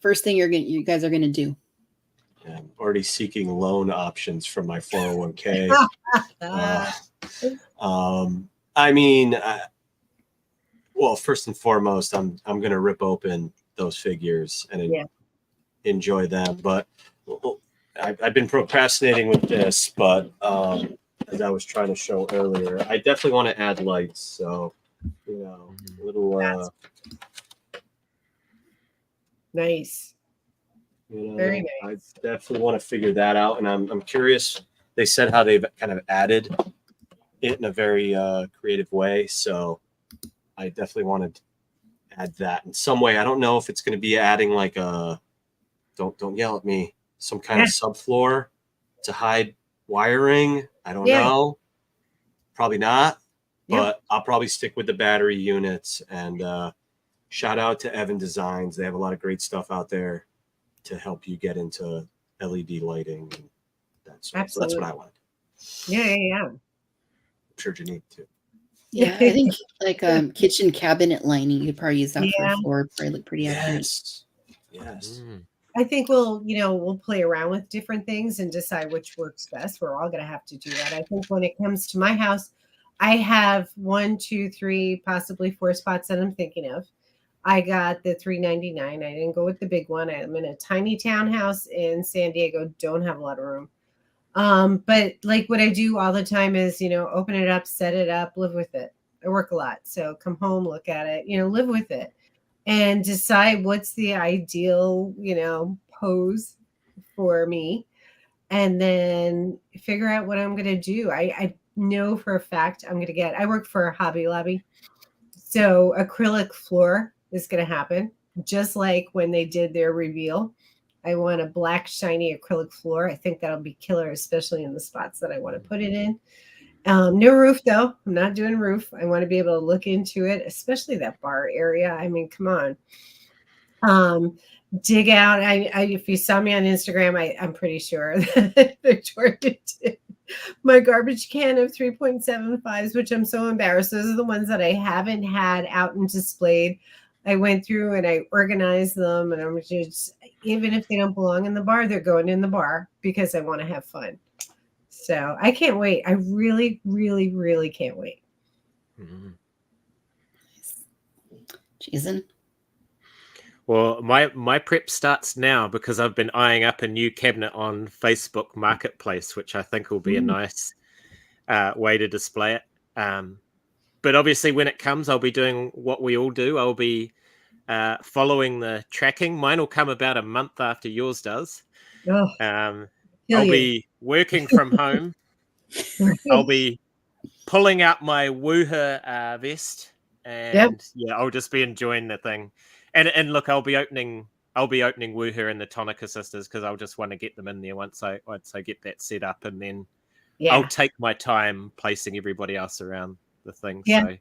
S1: first thing you guys are going to do?
S5: I'm already seeking loan options from my 401k. I mean, well, first and foremost, I'm going to rip open those figures and enjoy them. But I've been procrastinating with this, but as I was trying to show earlier, I definitely want to add lights. So, a little
S3: nice. Very nice.
S5: I definitely want to figure that out, and I'm curious. They said how they've kind of added it in a very creative way, so I definitely want to add that in some way. I don't know if it's going to be adding like a don't yell at me, some kind of subfloor to hide wiring. I don't know. Probably not, but I'll probably stick with the battery units. And shout out to Evan Designs. They have a lot of great stuff out there to help you get into LED lighting and that sort. Absolutely. So that's what I want.
S3: Yeah.
S5: I'm sure Janine too.
S1: Yeah, I think like kitchen cabinet lining, you could probably use that for a floor. Probably look pretty accurate.
S5: Yes.
S3: I think we'll play around with different things and decide which works best. We're all going to have to do that. I think when it comes to my house, I have 1, 2, 3, possibly 4 spots that I'm thinking of. I got the $399. I didn't go with the big one. I'm in a tiny townhouse in San Diego. Don't have a lot of room. But like what I do all the time is, open it up, set it up, live with it. I work a lot. So come home, look at it, live with it and decide what's the ideal, pose for me. And then figure out what I'm going to do. I know for a fact I work for Hobby Lobby. So acrylic floor is going to happen. Just like when they did their reveal. I want a black, shiny acrylic floor. I think that'll be killer, especially in the spots that I want to put it in. No roof, though. I'm not doing roof. I want to be able to look into it, especially that bar area. I mean, come on. Dig out. If you saw me on Instagram, I'm pretty sure that Jordan did my garbage can of 3.75s, which I'm so embarrassed. Those are the ones that I haven't had out and displayed. I went through and I organized them, and I'm just, even if they don't belong in the bar, they're going in the bar because I want to have fun. So I can't wait. I really, really, really can't wait.
S1: Jason?
S4: Well, my prep starts now because I've been eyeing up a new cabinet on Facebook Marketplace, which I think will be a nice way to display it. But obviously when it comes, I'll be doing what we all do. I'll be following the tracking. Mine will come about a month after yours does. I'll be working from home. I'll be pulling out my Wooher vest, and I'll just be enjoying the thing. And look, I'll be opening Wooher and the Tonica sisters because I'll just want to get them in there once I get that set up, and then I'll take my time placing everybody else around the thing. So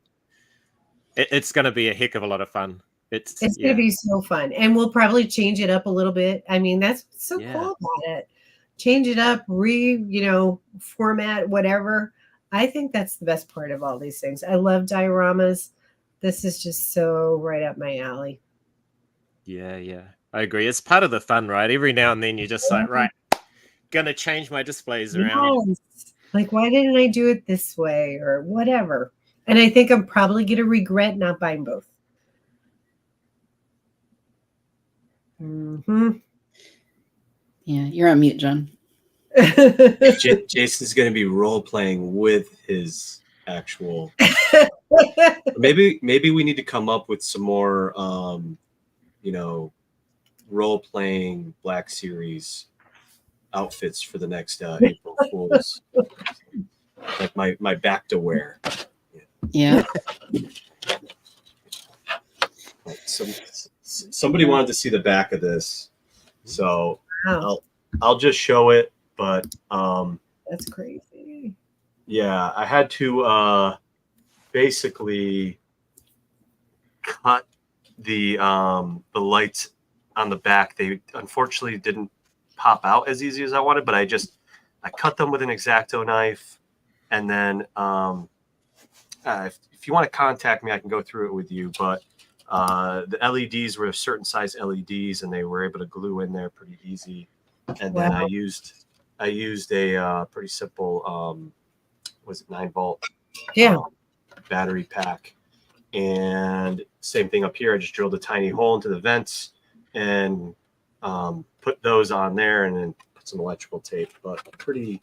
S4: it's going to be a heck of a lot of fun. It's going to
S3: be so fun, and we'll probably change it up a little bit. I mean, that's so cool about it. Change it up, format, whatever. I think that's the best part of all these things. I love dioramas. This is just so right up my alley.
S4: Yeah. I agree. It's part of the fun, right? Every now and then you're just like, right, gonna change my displays around.
S3: Yes. Like, why didn't I do it this way or whatever? And I think I'm probably going to regret not buying both. Mm-hmm.
S1: Yeah, you're on mute, John.
S5: Jason's going to be role playing with his actual. Maybe we need to come up with some more, role playing Black Series outfits for the next April Fools. Like my back to wear.
S1: Yeah.
S5: Somebody wanted to see the back of this, so
S3: Wow.
S5: I'll just show it. But
S3: That's crazy.
S5: yeah, I had to basically cut the lights on the back. They unfortunately didn't pop out as easy as I wanted, but I cut them with an X-Acto knife, and then if you want to contact me, I can go through it with you. But the LEDs were a certain size LEDs, and they were able to glue in there pretty easy. And then I used a pretty simple was it 9-volt battery pack, and same thing up here. I just drilled a tiny hole into the vents and put those on there, and then put some electrical tape. But pretty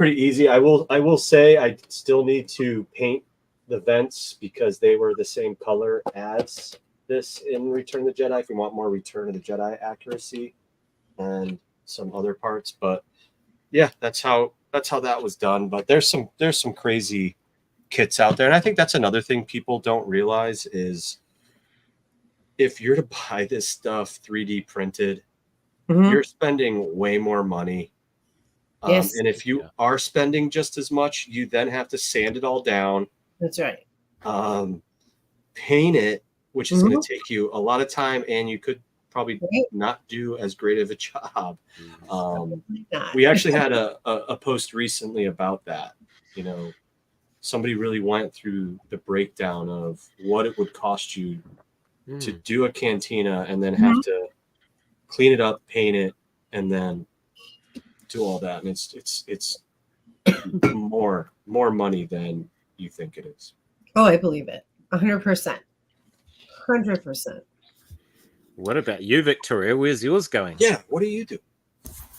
S5: easy. I will say I still need to paint the vents because they were the same color as this in Return of the Jedi. If we want more Return of the Jedi accuracy and some other parts, but yeah, that's how that was done. But there's some crazy kits out there, and I think that's another thing people don't realize is if you're to buy this stuff 3D printed, you're spending way more money.
S3: Yes.
S5: And if you are spending just as much, you then have to sand it all down.
S3: That's right.
S5: Paint it, which is going to take you a lot of time, and you could probably not do as great of a job. We actually had a post recently about that. Somebody really went through the breakdown of what it would cost you to do a cantina and then have to clean it up, paint it, and then do all that. And it's more money than you think it is.
S3: Oh, I believe it. 100%. 100%.
S4: What about you, Victoria? Where's yours going?
S5: Yeah, what do you do?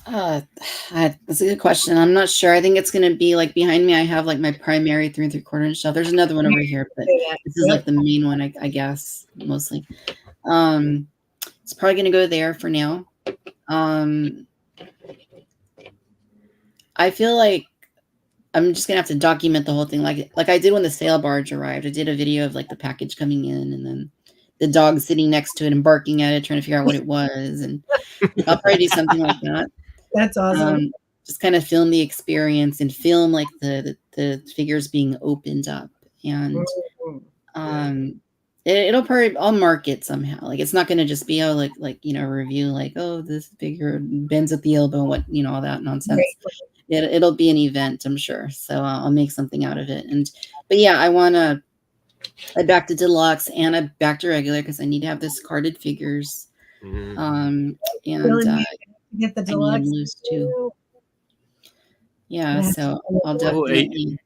S1: That's a good question. I'm not sure. I think it's going to be like behind me. I have like my primary 3 3/4 inch shelf. There's another one over here, but this is like the main one, I guess, mostly. It's probably going to go there for now. I feel like I'm just going to have to document the whole thing. Like I did when the sail barge arrived. I did a video of like the package coming in and then the dog sitting next to it and barking at it, trying to figure out what it was. And I'll probably do something like that.
S3: That's awesome.
S1: Just kind of film the experience and film like the figures being opened up. And it'll probably, I'll mark it somehow. Like it's not going to just be a review like, oh, this figure bends at the elbow, what, all that nonsense. Right. It'll be an event, I'm sure. So I'll make something out of it. But yeah, I back to deluxe and I back to regular because I need to have this carded figures. And
S3: get the deluxe
S1: too. Yeah, so I'll definitely.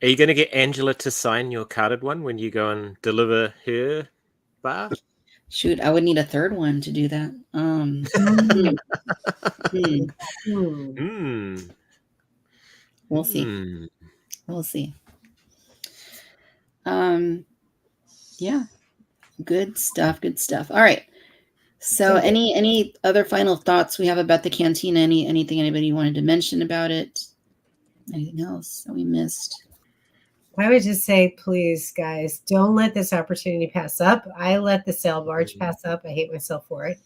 S4: Are you going to get Angela to sign your carded one when you go and deliver her bar?
S1: Shoot, I would need a third one to do that. We'll see. We'll see. Yeah. Good stuff. All right. So any other final thoughts we have about the cantina? Anything anybody wanted to mention about it? Anything else that we missed?
S3: I would just say, please, guys, don't let this opportunity pass up. I let the sail barge pass up. I hate myself for it.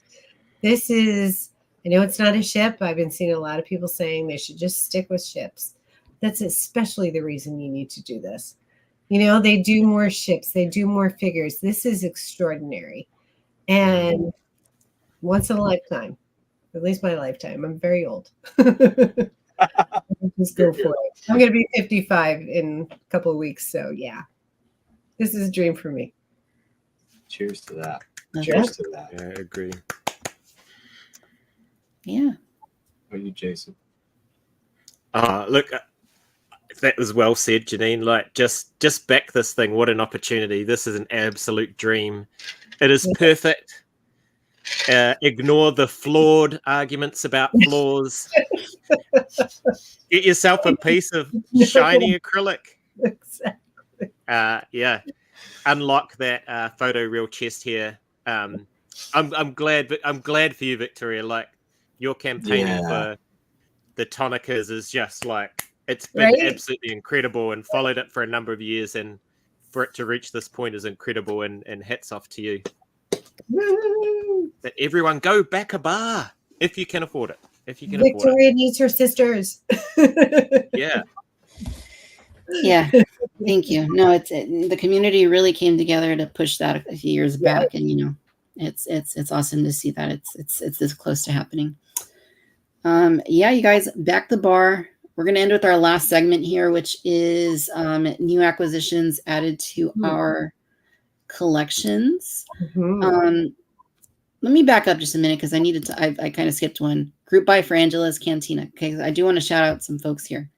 S3: This is, I know it's not a ship. I've been seeing a lot of people saying they should just stick with ships. That's especially the reason you need to do this. They do more ships. They do more figures. This is extraordinary. And once in a lifetime, at least my lifetime. I'm very old. Just go for it. I'm going to be 55 in a couple of weeks. So, yeah, this is a dream for me.
S5: Cheers to that.
S1: Okay.
S5: Cheers to that.
S4: Yeah, I agree.
S1: Yeah.
S5: How are you, Jason?
S4: Look, that was well said, Janine. Like, just back this thing. What an opportunity! This is an absolute dream. It is perfect. Ignore the flawed arguments about flaws. Get yourself a piece of shiny acrylic.
S3: Exactly.
S4: Yeah. Unlock that photoreal chest here. I'm glad for you, Victoria. Like, your campaigning for the tonicas is just like, it's been absolutely incredible, and followed it for a number of years, and for it to reach this point is incredible, and hats off to you.
S3: Woo!
S4: That everyone go back a bar if you can afford it. If you can
S3: Victoria needs her sisters.
S4: Yeah.
S1: Yeah. Thank you. No, the community really came together to push that a few years back, and you know, it's awesome to see that it's this close to happening. Yeah, you guys, back the bar. We're going to end with our last segment here, which is new acquisitions added to our collections. Let me back up just a minute because I needed to. I kind of skipped one. Group buy for Angela's Cantina. Okay, I do want to shout out some folks here.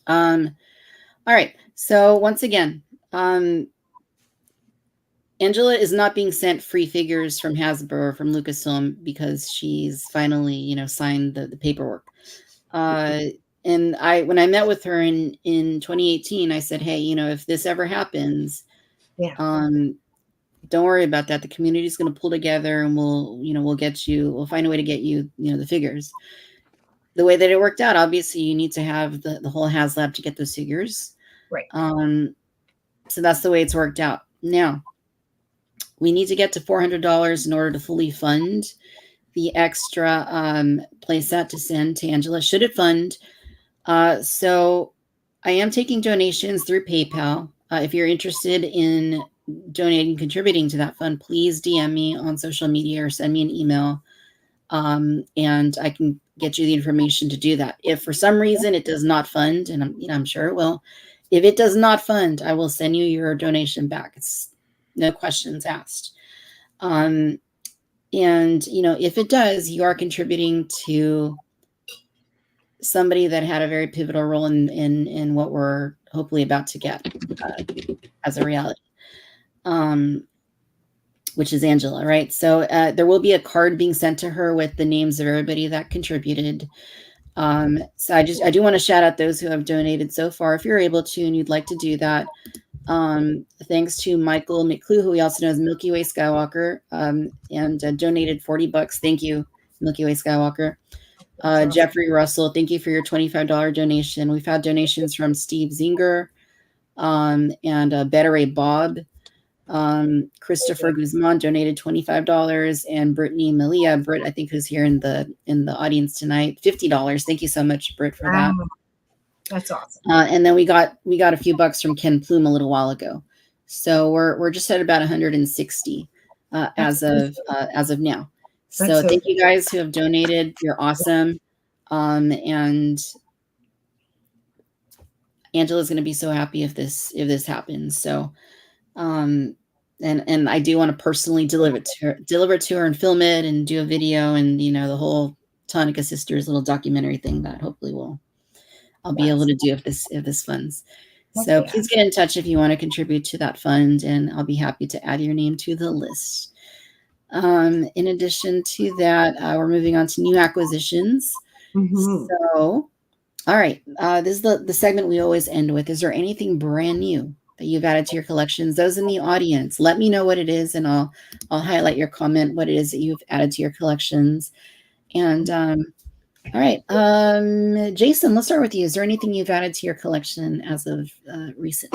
S1: All right. So once again, Angela is not being sent free figures from Hasbro or from Lucasfilm because she's finally, you know, signed the paperwork. And when I met with her in 2018, I said, hey, you know, if this ever happens, don't worry about that. The community is going to pull together, and we'll find a way to get you, you know, the figures. The way that it worked out, obviously, you need to have the whole HasLab to get those figures.
S3: Right.
S1: So that's the way it's worked out. Now, we need to get to $400 in order to fully fund the extra playset to send to Angela, should it fund. So I am taking donations through PayPal. If you're interested in donating, contributing to that fund, please DM me on social media or send me an email, and I can get you the information to do that. If for some reason it does not fund, and I'm sure it will, if it does not fund, I will send you your donation back. It's no questions asked. And you know, if it does, you are contributing to somebody that had a very pivotal role in what we're hopefully about to get as a reality, which is Angela, right? So there will be a card being sent to her with the names of everybody that contributed. So I do want to shout out those who have donated so far. If you're able to and you'd like to do that, thanks to Michael McClue, who we also know as Milky Way Skywalker, and donated $40. Thank you, Milky Way Skywalker. Jeffrey Russell, thank you for your $25 donation. We've had donations from Steve Zinger, and Better A Bob. Christopher Guzman donated $25, and Brittany Malia, Britt, I think, who's here in the audience tonight, $50. Thank you so much, Britt, for that.
S3: That's awesome.
S1: And then we got a few bucks from Ken Plume a little while ago, so we're just at about 160 as of now. So thank you guys who have donated. You're awesome, and Angela's going to be so happy if this happens. So, and I do want to personally deliver it to her and film it and do a video, and you know, the whole Tonica Sisters little documentary thing that hopefully I'll be able to do if this funds. So please get in touch if you want to contribute to that fund, and I'll be happy to add your name to the list. In addition to that, we're moving on to new acquisitions. So, all right, this is the segment we always end with. Is there anything brand new that you've added to your collections? Those in the audience, let me know what it is, and I'll highlight your comment, what it is that you've added to your collections. And all right, Jason, let's start with you. Is there anything you've added to your collection as of recent?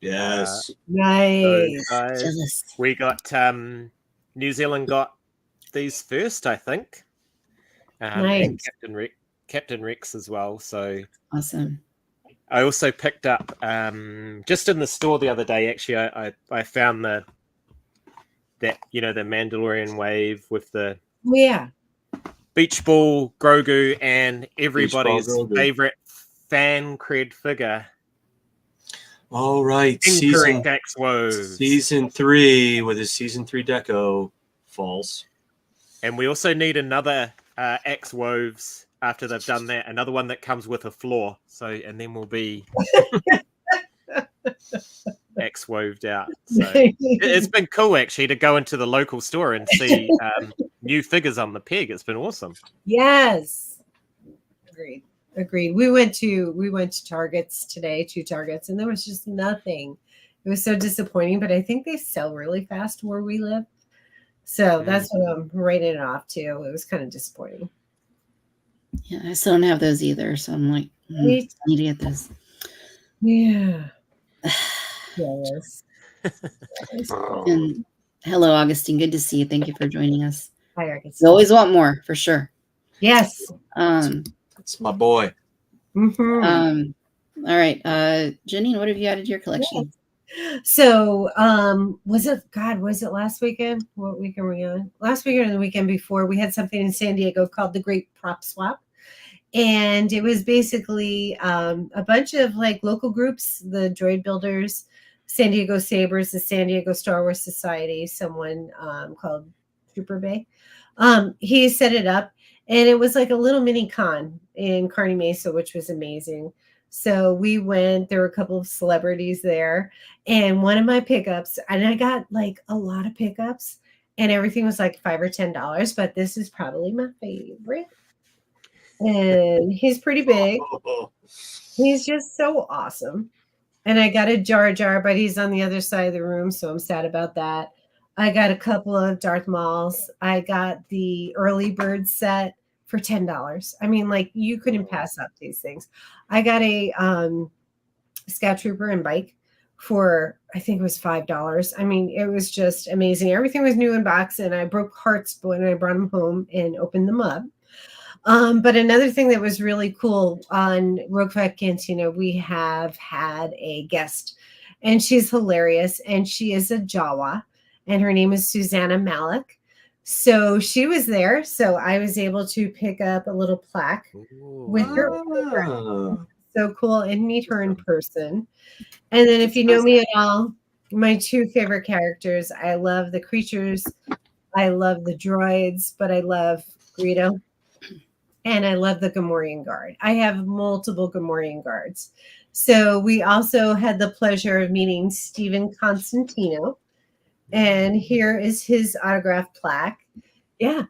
S5: Yes.
S3: Nice.
S4: We got New Zealand got these first, I think.
S3: Nice.
S4: And Captain Rex as well. So
S1: awesome.
S4: I also picked up just in the store the other day. Actually, I found the Mandalorian wave with the Beach Ball Grogu and everybody's
S5: Grogu.
S4: favorite fan cred figure.
S5: All right,
S4: Incorrect X-Woves.
S5: season 3 with his season 3 deco false.
S4: And we also need another X-Woves after they've done that. Another one that comes with a floor. So, and then we'll be X-Woved out. So it's been cool actually to go into the local store and see new figures on the peg. It's been awesome.
S3: Yes. Agreed. We went to Targets today, 2 Targets, and there was just nothing. It was so disappointing, but I think they sell really fast where we live. So that's what I'm rating it off to. It was kind of disappointing.
S1: Yeah, I still don't have those either. So I'm like, I need to get this.
S3: Yeah. Yes.
S1: And hello, Augustine. Good to see you. Thank you for joining us.
S3: Hi, Augustine.
S1: We always want more, for sure.
S3: Yes.
S5: It's my boy.
S3: Mhm.
S1: All right. Janine, what have you added to your collection?
S3: So, was it last weekend? What weekend were we on? Last weekend or the weekend before, we had something in San Diego called the Great Prop Swap. And it was basically a bunch of like local groups, the Droid Builders, San Diego Sabers, the San Diego Star Wars Society, someone called Trooper Bay. He set it up, and it was like a little mini con in Kearny Mesa, which was amazing. So we went, there were a couple of celebrities there, and one of my pickups, and I got like a lot of pickups, and everything was like $5 or $10, but this is probably my favorite. And he's pretty big. He's just so awesome. And I got a Jar Jar, but he's on the other side of the room, so I'm sad about that. I got a couple of Darth Mauls. I got the early bird set for $10. I mean, like, you couldn't pass up these things. I got a Scout Trooper and bike for, I think it was $5. I mean, it was just amazing. Everything was new in box, and I broke hearts when I brought them home and opened them up. But another thing that was really cool on Rogue 5 Cantina, we have had a guest, and she's hilarious, and she is a Jawa, and her name is Susanna Malik. So she was there, so I was able to pick up a little plaque with her. So cool, and meet her in person. And then if you know me at all, my 2 favorite characters, I love the creatures, I love the droids, but I love Greedo. And I love the Gamorrean Guard. I have multiple Gamorrean Guards. So we also had the pleasure of meeting Stephen Constantino. And here is his autograph plaque. Yeah.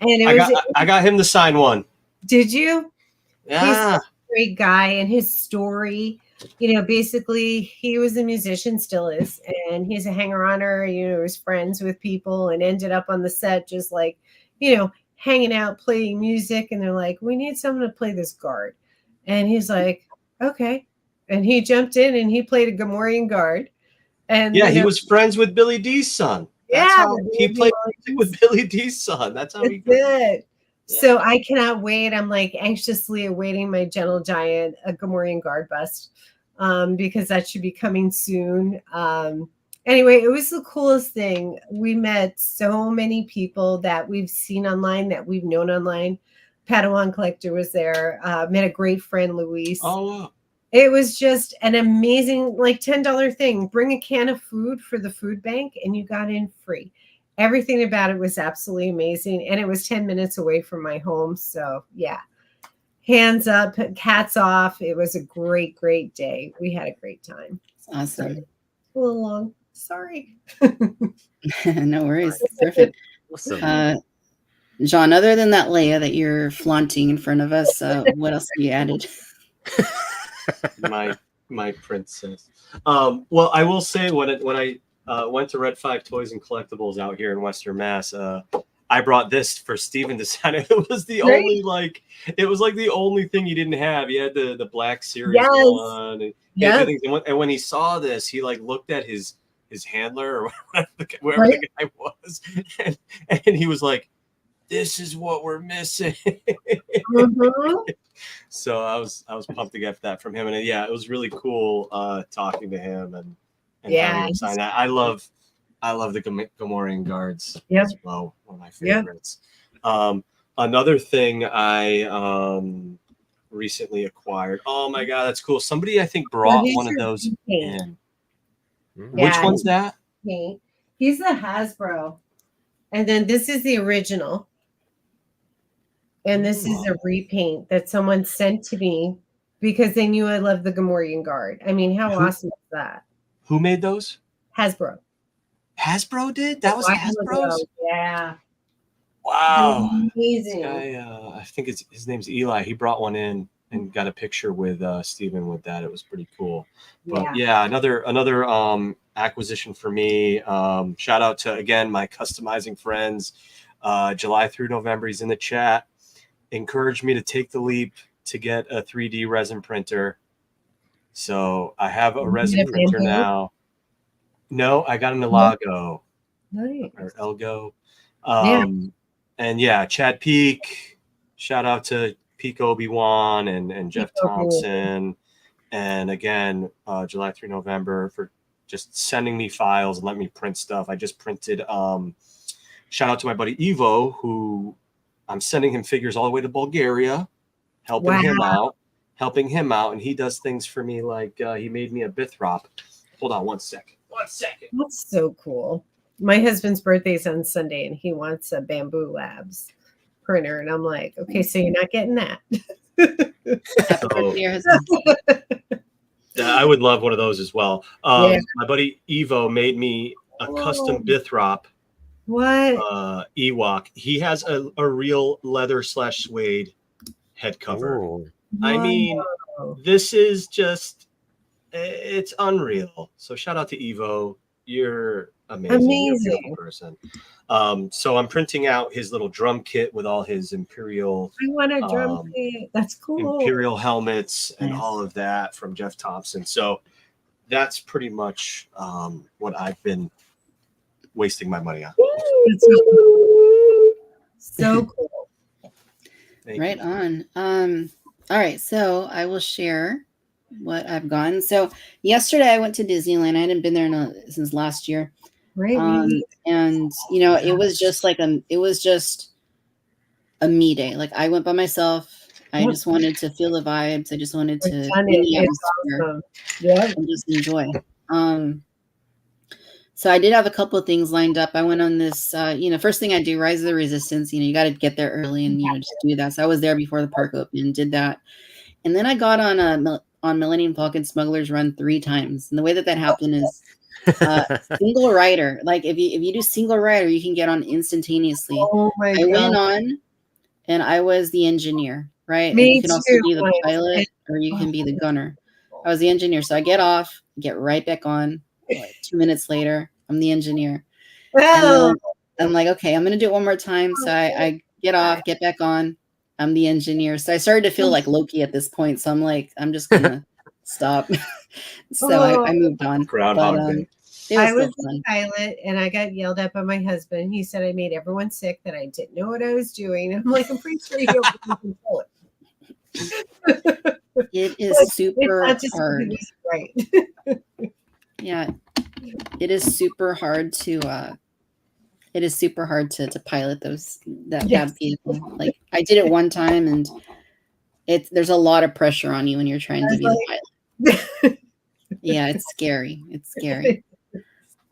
S3: And
S5: I got him to sign one.
S3: Did you?
S5: Yeah.
S3: He's a great guy, and his story, basically he was a musician, still is, and he's a hanger-oner, was friends with people and ended up on the set just like, hanging out, playing music, and they're like, we need someone to play this guard. And he's like, okay. And he jumped in and he played a Gamorrean Guard. And
S5: yeah, he was friends with Billy D's son. That's how he played with Billy D's son. That's how he
S3: did. Yeah. So I cannot wait. I'm like anxiously awaiting my Gentle Giant, a Gamorrean Guard bust, because that should be coming soon. Anyway, it was the coolest thing. We met so many people that we've seen online, that we've known online. Padawan Collector was there. Met a great friend, Luis.
S5: Oh, wow.
S3: It was just an amazing, like, $10 thing. Bring a can of food for the food bank, and you got in free. Everything about it was absolutely amazing, and it was 10 minutes away from my home. So, yeah. Hands up, hats off. It was a great, great day. We had a great time.
S1: Awesome.
S3: A little long. Sorry.
S1: No worries. Perfect.
S4: Awesome.
S1: John, other than that Leia that you're flaunting in front of us, what else have you added?
S5: my princess. Well, I will say when I went to Red 5 Toys and Collectibles out here in Western Mass, I brought this for Steven to sign. It was the only the only thing he didn't have. He had the Black Series one, and when he saw this, he looked at his handler or wherever the guy was, and he was like, "This is what we're missing."
S3: Mm-hmm.
S5: So I was pumped to get that from him, and it was really cool talking to him and having him sign that. I love the Gamorrean Guards as well, one of my favorites. Another thing I recently acquired. Oh my god, that's cool. Somebody I think brought
S3: these
S5: one of
S3: are
S5: those
S3: paint.
S5: in.
S4: Mm.
S5: Which
S3: Yeah,
S5: one's that?
S3: paint. He's the Hasbro. And then this is the original. And this is a repaint that someone sent to me because they knew I loved the Gamorrean Guard. I mean, how awesome is that?
S5: Who made those?
S3: Hasbro.
S5: Hasbro did? That was
S3: While
S5: Hasbro's?
S3: ago, yeah.
S5: Wow. This
S3: Amazing.
S5: guy, I think his name's Eli. He brought one in and got a picture with Steven with that. It was pretty cool. But yeah, another acquisition for me. Shout out to, again, my customizing friends. July through November, he's in the chat. Encouraged me to take the leap to get a 3D resin printer. So I have a resin printer now. No, I got an Elago.
S3: Nice.
S5: Or Elgo.
S3: Yeah.
S5: And yeah, Chad Peak. Shout out to Peak Obi-Wan and Jeff Thompson. And again, July through November for just sending me files and letting me print stuff. I just printed. Shout out to my buddy Evo, who I'm sending him figures all the way to Bulgaria, helping him out. And he does things for me like he made me a Bithrop. Hold on one second.
S3: That's so cool. My husband's birthday's on Sunday, and he wants a Bamboo Labs printer, and I'm like, okay, so you're not getting that.
S5: I would love one of those as well. My buddy Evo made me a custom Bithrop.
S3: What?
S5: Ewok. He has a real leather / suede head cover.
S4: Ooh.
S5: I mean, this is just, it's unreal. So shout out to Evo. You're amazing. You're a beautiful person. So I'm printing out his little drum kit with all his Imperial.
S3: I want a drum kit. That's cool.
S5: Imperial helmets and all of that from Jeff Thompson. So that's pretty much what I've been wasting my money on.
S3: So cool.
S1: Right on. All right, so I will share what I've gone. So yesterday I went to Disneyland. I hadn't been there since last year.
S3: Right.
S1: And you know, it was just a me day. Like I went by myself. I just wanted to feel the vibes. I just wanted to be in the atmosphere and just enjoy. So I did have a couple of things lined up. I went on this, first thing I do, Rise of the Resistance. You got to get there early and just do that. So I was there before the park opened and did that. And then I got on Millennium Falcon Smuggler's Run 3 times. And the way that happened is single rider. Like if you do single rider, you can get on instantaneously.
S3: Oh my God.
S1: I went on and I was the engineer, right?
S3: Me
S1: you can also be the pilot or you can be the gunner. I was the engineer. So I get off, get right back on. 2 minutes later, I'm the engineer. And I'm like, okay, I'm going to do it one more time. So I get off, get back on. I'm the engineer. So I started to feel like Loki at this point. So I'm like, I'm just going to stop. So I moved on.
S5: Groundhog Day.
S3: I was the pilot and I got yelled at by my husband. He said I made everyone sick, that I didn't know what I was doing. I'm like, I'm pretty sure you don't control it.
S1: It is super hard.
S3: Right.
S1: Yeah, it is super hard to pilot that vehicle. Like I did it one time and there's a lot of pressure on you when you're trying to be the pilot. Yeah, it's scary.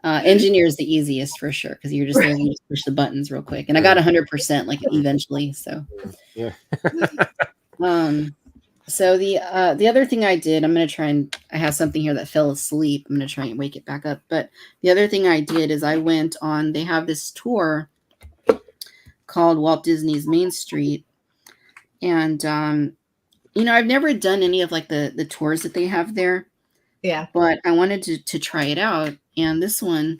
S1: Engineer is the easiest for sure because you're just there and you just push the buttons real quick. And I got 100% like eventually. So
S4: yeah.
S1: So the other thing I did, I have something here that fell asleep. I'm going to try and wake it back up. But the other thing I did is I went on, they have this tour called Walt Disney's Main Street. And, I've never done any of like the tours that they have there.
S3: Yeah.
S1: But I wanted to try it out. And this one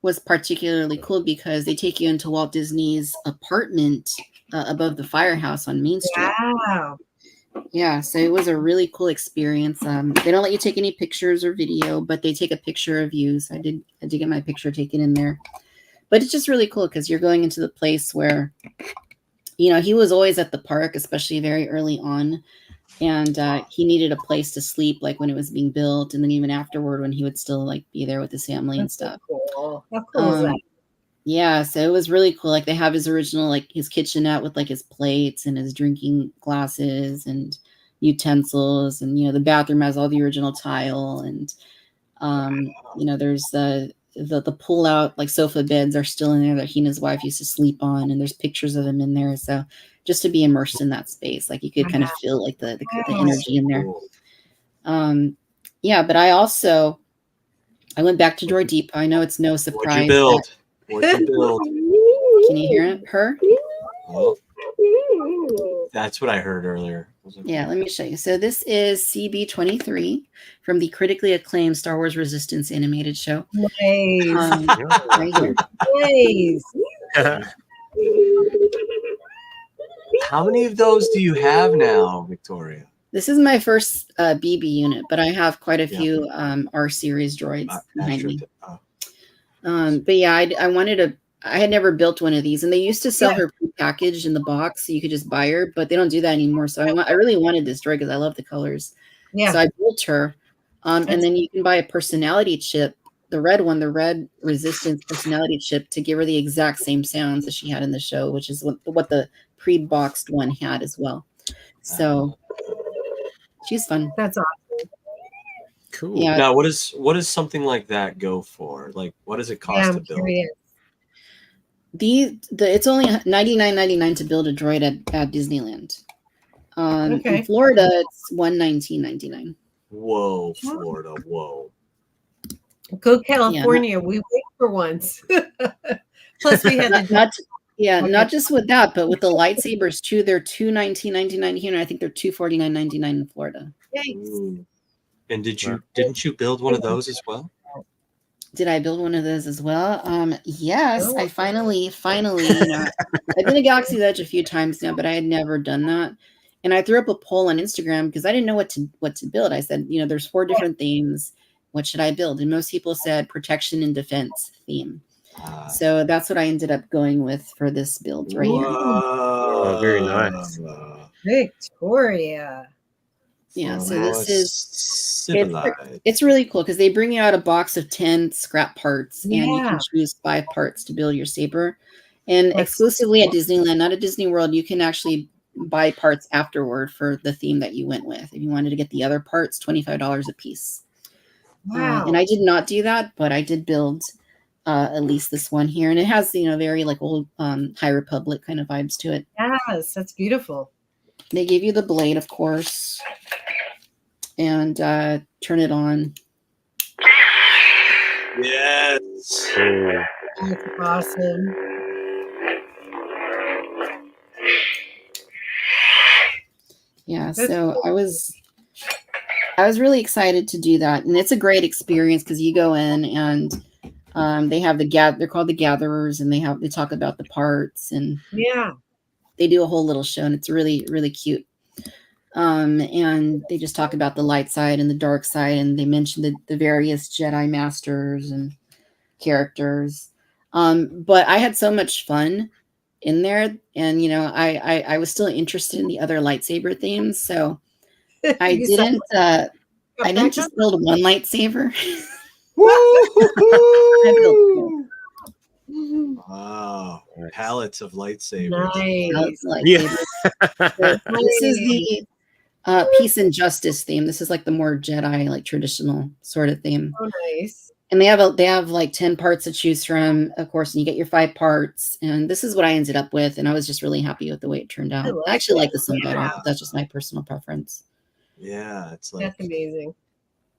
S1: was particularly cool because they take you into Walt Disney's apartment above the firehouse on Main Street.
S3: Wow.
S1: Yeah, so it was a really cool experience. They don't let you take any pictures or video, but they take a picture of you. So I did get my picture taken in there. But it's just really cool because you're going into the place where, he was always at the park, especially very early on. And he needed a place to sleep, like when it was being built. And then even afterward, when he would still like be there with his family and stuff.
S3: Cool. How cool is that?
S1: Yeah, so it was really cool. Like they have his original, like his kitchenette with like his plates and his drinking glasses and utensils, and the bathroom has all the original tile, and there's the pull out like sofa beds are still in there that he and his wife used to sleep on, and there's pictures of him in there. So just to be immersed in that space, like you could kind of feel like the energy in there. Yeah, but I went back to Droid Depot. I know it's no surprise.
S5: What'd you build? What'd you build?
S1: Can you hear her?
S5: Oh, that's what I heard earlier.
S1: Yeah, let me show you. So this is CB23 from the critically acclaimed Star Wars Resistance animated show.
S3: Nice.
S1: Right here.
S3: Nice.
S5: How many of those do you have now, Victoria?
S1: This is my first BB unit, but I have quite a few R series droids behind me. But yeah, I had never built one of these, and they used to sell her prepackaged in the box, so you could just buy her, but they don't do that anymore. So I really wanted this droid because I love the colors. Yeah. So I built her, and then you can buy a personality chip, the red one, the red Resistance personality chip, to give her the exact same sounds that she had in the show, which is what the pre-boxed one had as well. So she's fun.
S3: That's awesome.
S5: Cool. Yeah. Now, what does something like that go for? Like, what does it cost to build?
S1: It's only $99.99 to build a droid at Disneyland. In Florida, it's $119.99.
S5: Whoa, Florida! Whoa.
S3: Go California! We wait for once. Plus, we had
S1: not just with that, but with the lightsabers too. They're $219.99 here, and I think they're $249.99 in Florida.
S5: Yikes. And didn't you build one of those as well?
S1: Did I build one of those as well? Yes, I finally, I've been to Galaxy's Edge a few times now, but I had never done that. And I threw up a poll on Instagram because I didn't know what to build. I said, there's 4 different themes. What should I build? And most people said protection and defense theme. So that's what I ended up going with for this build right here.
S4: Oh, very nice.
S3: Victoria.
S1: Yeah, so this is it's really cool because they bring you out a box of 10 scrap parts, and you can choose 5 parts to build your saber. And exclusively at Disneyland, not at Disney World, you can actually buy parts afterward for the theme that you went with. If you wanted to get the other parts, $25 a piece. Wow. And I did not do that, but I did build at least this one here, and it has very like old High Republic kind of vibes to it.
S3: Yes, that's beautiful.
S1: They give you the blade, of course, and turn it on.
S5: Yes.
S3: That's awesome.
S1: Yeah, so I was really excited to do that, and it's a great experience because you go in and they have they're called the gatherers, and they talk about the parts, and they do a whole little show, and it's really, really cute. And they just talk about the light side and the dark side, and they mention the various Jedi masters and characters. But I had so much fun in there, and I was still interested in the other lightsaber themes, so I didn't just build one lightsaber.
S5: Wow, pallets of lightsabers.
S3: Nice.
S1: This is the peace and justice theme. This is like the more Jedi, like traditional sort of theme.
S3: Oh, nice.
S1: And they have like 10 parts to choose from, of course, and you get your 5 parts. And this is what I ended up with, and I was just really happy with the way it turned out. I actually like this one better. That's just my personal preference.
S5: Yeah, it's like
S3: that's amazing.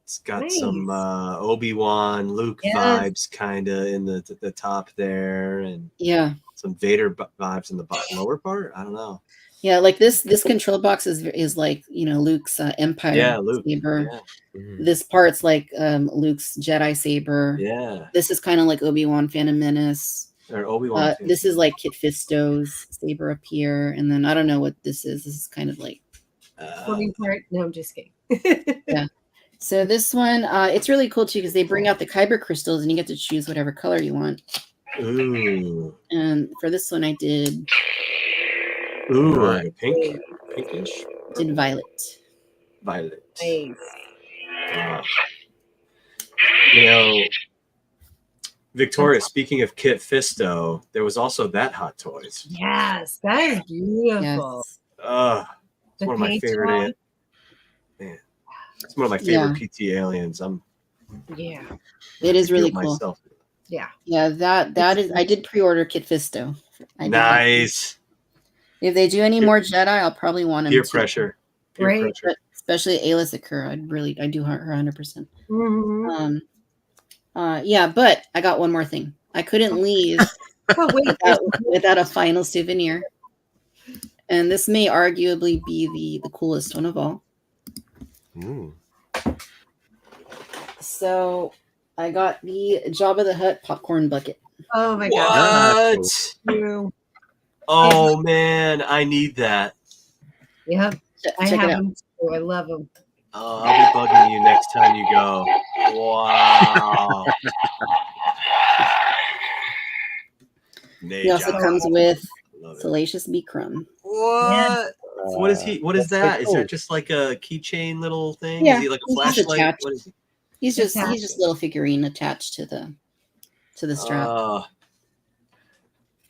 S5: It's got some Obi-Wan, Luke vibes kind of in the top there, and some Vader vibes in the lower part. I don't know.
S1: Yeah, like this control box is like Luke's Empire saber. Yeah. This part's like Luke's Jedi saber.
S5: Yeah.
S1: This is kind of like Obi-Wan Phantom Menace.
S5: Or Obi-Wan.
S1: This is like Kit Fisto's saber up here, and then I don't know what this is. This is kind of like.
S3: Part. No, I'm just kidding.
S1: Yeah. So this one, it's really cool too because they bring out the Kyber crystals, and you get to choose whatever color you want.
S5: Ooh.
S1: And for this one, I did.
S5: Ooh, like a pinkish.
S1: Did violet.
S5: Violet.
S3: Nice.
S5: Victoria, speaking of Kit Fisto, there was also that Hot Toys.
S3: Yes, that is beautiful.
S1: Yes.
S5: It's
S3: The
S5: one of my
S3: paint
S5: favorite.
S3: job.
S5: Man, it's one of my favorite PT aliens.
S3: Yeah.
S1: It is really cool.
S5: Myself.
S3: Yeah.
S1: Yeah, that is. I did pre-order Kit Fisto. I did that.
S5: Nice.
S1: If they do any more Jedi, I'll probably want him.
S5: Peer
S1: too.
S5: pressure. Peer
S3: Right.
S5: pressure.
S1: But especially Ayla Secura. I do her 100%.
S3: Mhm.
S1: Yeah, but I got one more thing. I couldn't leave
S3: Oh, wait.
S1: without a final souvenir. And this may arguably be the coolest one of all. So I got the Jabba the Hutt popcorn bucket.
S3: Oh my god.
S5: What? Oh man, I need that.
S3: Yep. I
S1: Check
S3: have
S1: it out.
S3: them too. I love them.
S5: Oh, I'll be bugging you next time you go. Wow.
S1: He also comes with Salacious Bee Crumb.
S5: What? What is he? What is that? Is
S1: cool.
S5: that just like a keychain little thing?
S1: Yeah,
S5: Is he like a
S1: he's just
S5: flashlight?
S1: attached.
S5: What is he?
S1: He's just little figurine attached to the strap.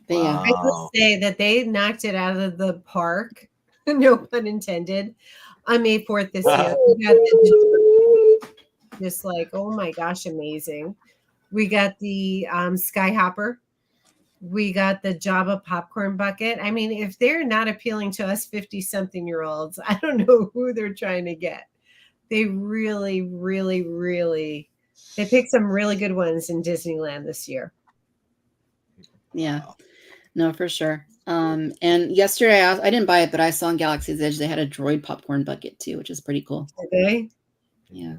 S1: But yeah,
S3: I will say that they knocked it out of the park, no pun intended, on May 4th this year. We got just like, oh my gosh, amazing. We got the Skyhopper. We got the Jabba popcorn bucket. I mean, if they're not appealing to us 50-something-year-olds, I don't know who they're trying to get. They really, really, really, they picked some really good ones in Disneyland this year.
S1: Yeah. No, for sure. And yesterday I didn't buy it, but I saw on Galaxy's Edge they had a Droid popcorn bucket too, which is pretty cool.
S3: Okay.
S1: Yeah.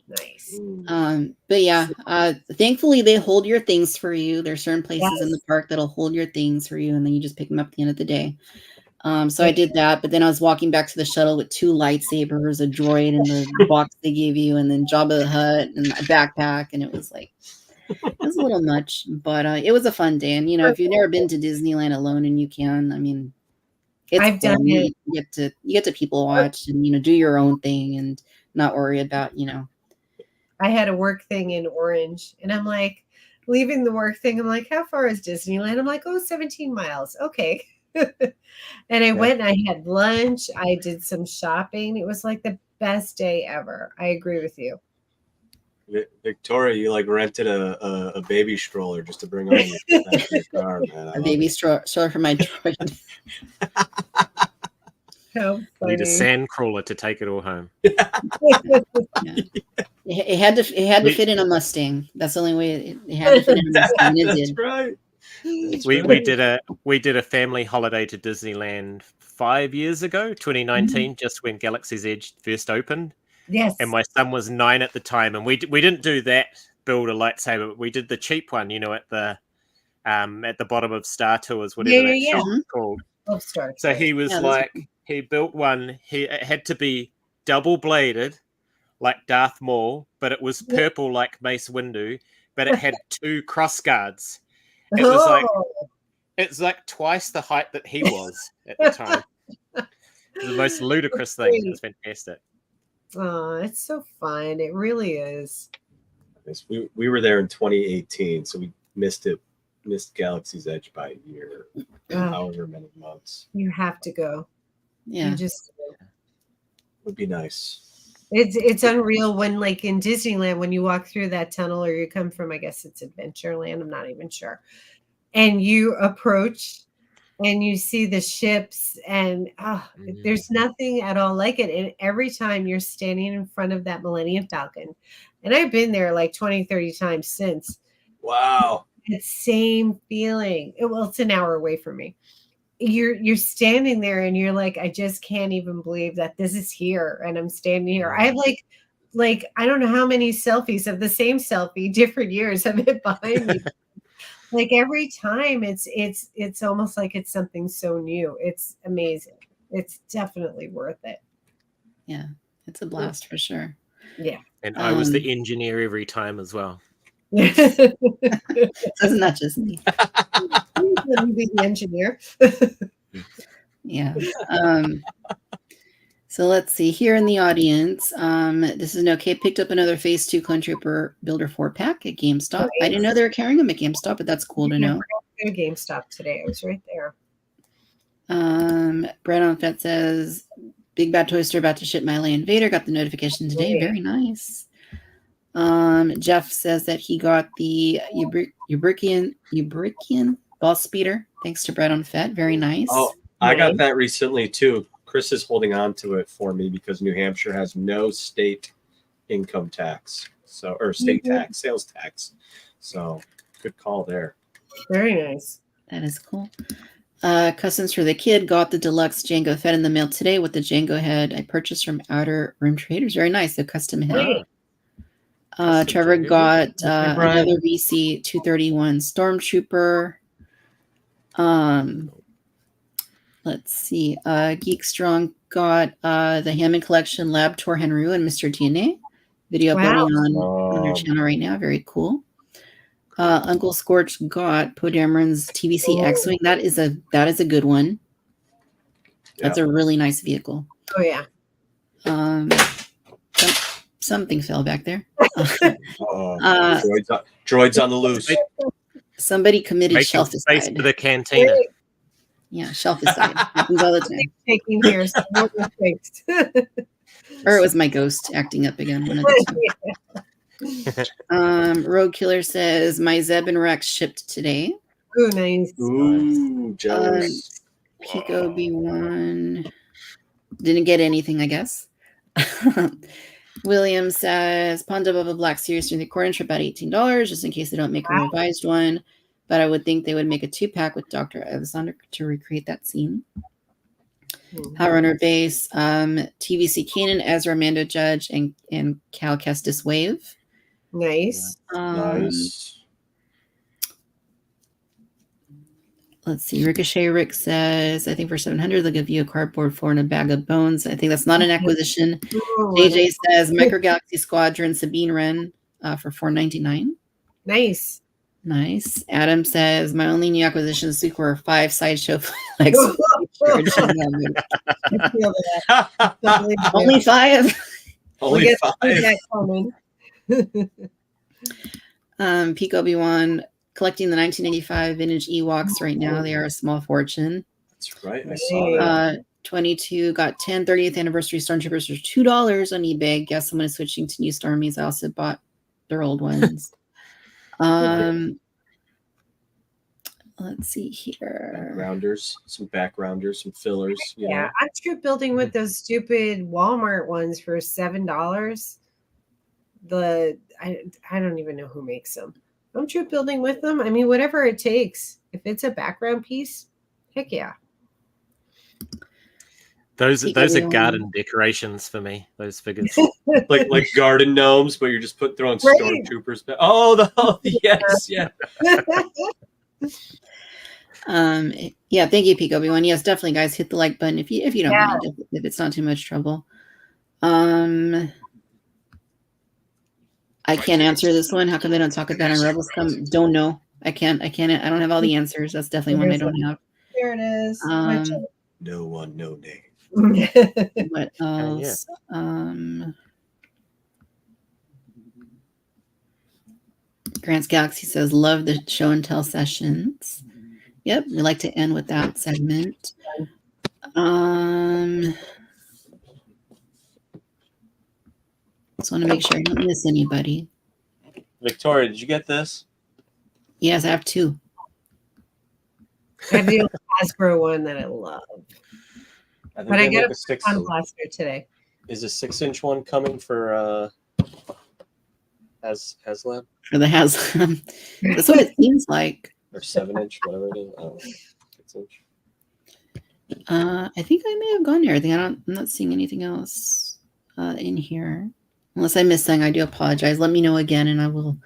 S3: Nice.
S1: But yeah, thankfully they hold your things for you. There's certain places in the park that'll hold your things for you, and then you just pick them up at the end of the day. So I did that, but then I was walking back to the shuttle with 2 lightsabers, a droid in the box they gave you, and then Jabba the Hutt and a backpack, and it was like it was a little much, but it was a fun day. And if you've never been to Disneyland alone, and you can, I mean, I've done it. You get to people watch and do your own thing and not worry about
S3: I had a work thing in Orange, and I'm like, leaving the work thing, I'm like, how far is Disneyland? I'm like, 17 miles. Okay. And I went and I had lunch. I did some shopping. It was like the best day ever. I agree with you.
S5: Victoria, you like rented a baby stroller just to bring home your car, man.
S1: A baby stroller for my droid.
S3: How funny.
S4: Need a sand crawler to take it all home.
S1: It had to fit in a Mustang. That's the only way it had to fit in a Mustang. It did.
S5: That's right.
S4: We did a family holiday to Disneyland 5 years ago, 2019, just when Galaxy's Edge first opened.
S3: Yes.
S4: And my son was 9 at the time, and we didn't do that build a lightsaber, but we did the cheap one, at the bottom of Star Tours, whatever that shop's called. So he was he built one. It had to be double bladed, like Darth Maul, but it was purple like Mace Windu, but it had 2 cross guards. It was it's like twice the height that he was at the time. It was the most ludicrous thing. It was fantastic.
S3: Oh, it's so fun. It really is.
S5: We were there in 2018, so we missed Galaxy's Edge by a year, however many months.
S3: You have to go.
S1: Yeah.
S3: You just
S5: would be nice.
S3: It's unreal when, like, in Disneyland, when you walk through that tunnel, or you come from, I guess it's Adventureland, I'm not even sure, and you approach and you see the ships, and there's nothing at all like it. And every time you're standing in front of that Millennium Falcon, and I've been there like 20, 30 times since.
S5: Wow.
S3: It's same feeling. Well, it's an hour away from me. You're standing there and you're like, I just can't even believe that this is here and I'm standing here. I have like I don't know how many selfies of the same selfie, different years of it behind me. Like every time it's almost like it's something so new. It's amazing. It's definitely worth it.
S1: Yeah, it's a blast for sure.
S3: Yeah.
S4: And I was the engineer every time as well.
S1: Doesn't that just me?
S3: The engineer.
S1: Yeah. So let's see here in the audience. This is okay. Picked up another Phase 2 Clone Trooper Builder 4-pack at GameStop. I didn't know they were carrying them at GameStop, but that's cool to know.
S3: Go to GameStop today. I was right there.
S1: Brett on Fett says, Big Bad Toy Store about to ship my Land Vader. Got the notification today. Very nice. Jeff says that he got the Ubrikian Ballspeeder. Thanks to Brett on Fett. Very nice.
S5: Oh, I got that recently too. Chris is holding on to it for me because New Hampshire has no state income tax, or state tax, sales tax. So good call there.
S3: Very nice.
S1: That is cool. Customs for the Kid got the deluxe Django Fett in the mail today with the Django head I purchased from Outer Rim Traders. Very nice. The custom head. Trevor got another VC 231 Stormtrooper. Let's see. Geek Strong got the Hammond Collection Lab Tour Henry and Mr. DNA video uploading on their channel right now. Very cool. Uncle Scorch got Poe Dameron's TVC X-Wing. That is a good one. That's a really nice vehicle.
S3: Oh yeah.
S1: Something fell back there.
S5: Droids on the loose.
S1: Somebody committed shelficide.
S4: Space for the cantina.
S1: Yeah, shelficide. Happens all the time.
S3: Taking here, so
S1: or it was my ghost acting up again. One of the two. Rogue Killer says my Zeb and Rex shipped today.
S3: Oh, nice.
S5: Ooh, jealous.
S1: Pico B1 didn't get anything, I guess. William says Ponda Bubba Black Series 3/4 for about $18, just in case they don't make a revised one. But I would think they would make a 2-pack with Dr. Evazon to recreate that scene. Runner Base, TVC Kanan, Ezra Mando Judge, and Cal Kestis Wave.
S3: Nice.
S5: Nice.
S1: Let's see. Ricochet Rick says, I think for $700, they'll give you a cardboard floor and a bag of bones. I think that's not an acquisition. JJ says Micro Galaxy Squadron Sabine Wren for $4.99.
S3: Nice.
S1: Nice. Adam says my only new acquisition this week were 5 sideshow flags. Only 5.
S5: Only
S1: 5. Pico Obi-Wan collecting the 1985 vintage Ewoks right now. They are a small fortune.
S5: That's right. I saw that.
S1: 22 got 10 30th anniversary Stormtroopers for $2 on eBay. Guess someone is switching to new Stormies. I also bought their old ones. Let's see here.
S5: Backgrounders, some fillers.
S3: Yeah, I'm troop building with those stupid Walmart ones for $7. I don't even know who makes them. I'm troop building with them. I mean, whatever it takes. If it's a background piece, heck yeah.
S4: Those are garden decorations for me. Those figures,
S5: like garden gnomes, but you're just throwing stormtroopers. Yes, yeah.
S1: Yeah, thank you, Pico Obi-Wan. Yes, definitely, guys, hit the like button if you don't mind, if it's not too much trouble. I can't answer this one. How come they don't talk about it on Rebels? Don't know. I don't have all the answers. That's definitely one I don't have.
S3: There it is.
S5: No one, no name.
S1: What else? Grant's Galaxy says, love the show and tell sessions. Yep, we like to end with that segment. Just want to make sure I don't miss anybody.
S5: Victoria, did you get this?
S1: Yes, I have 2.
S3: I have the Hasbro one that I love. But I got a 6-inch blaster today.
S5: Is a 6-inch one coming for HasLab?
S1: For the HasLab. That's what it seems like.
S5: Or 7-inch, whatever it is. 6-inch.
S1: I think I may have gone there. I'm not seeing anything else in here. Unless I missed something, I do apologize. Let me know again and I will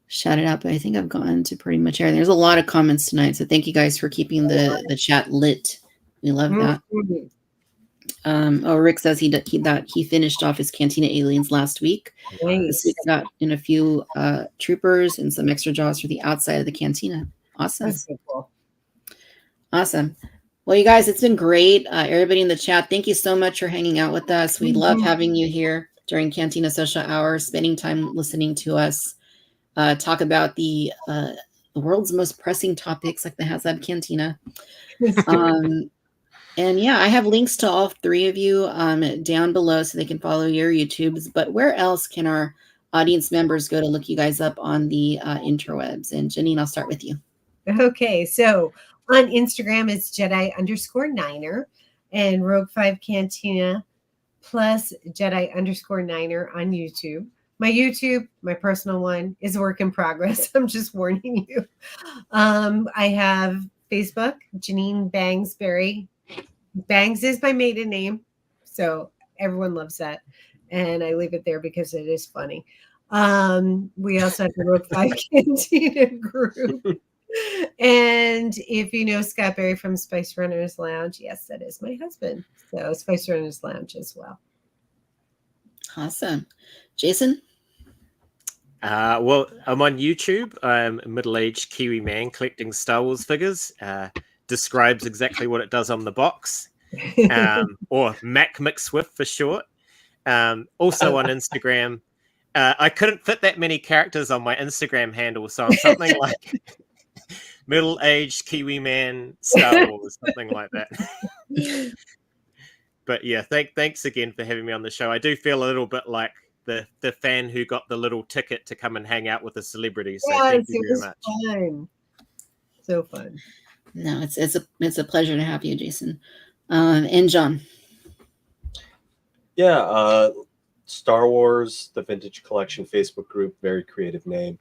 S1: shout it out. But I think I've gone to pretty much everything. There's a lot of comments tonight. So thank you guys for keeping the chat lit. We love that. Rick says he finished off his Cantina aliens last week.
S3: Nice.
S1: This week I got in a few troopers and some extra jaws for the outside of the Cantina. Awesome.
S3: That's so cool.
S1: Awesome. Well, you guys, it's been great. Everybody in the chat, thank you so much for hanging out with us. We love having you here during Cantina Social Hour, spending time listening to us talk about the world's most pressing topics like the HasLab Cantina. And yeah, I have links to all three of you down below so they can follow your YouTubes. But where else can our audience members go to look you guys up on the interwebs? And Janine, I'll start with you.
S3: Okay, so on Instagram, it's Jedi_Niner and Rogue 5 Cantina plus Jedi_Niner on YouTube. My YouTube, my personal one, is a work in progress. I'm just warning you. I have Facebook, Janine Bangsberry. Bangs is my maiden name, so everyone loves that. And I leave it there because it is funny. We also have the Rogue 5 Cantina group. And if you know Scott Berry from Spice Runners Lounge, yes, that is my husband. So Spice Runners Lounge as well.
S1: Awesome. Jason?
S4: Well, I'm on YouTube. I'm a middle-aged Kiwi man collecting Star Wars figures. Describes exactly what it does on the box. Or Mac McSwift for short. Also on Instagram. I couldn't fit that many characters on my Instagram handle, so I'm something like middle-aged Kiwi man Star Wars, something like that. But yeah, thanks again for having me on the show. I do feel a little bit like the fan who got the little ticket to come and hang out with a celebrity. So thank you very much.
S3: Fun. So fun.
S1: No, it's a pleasure to have you, Jason. And John.
S5: Yeah, Star Wars, the Vintage Collection Facebook group, very creative name.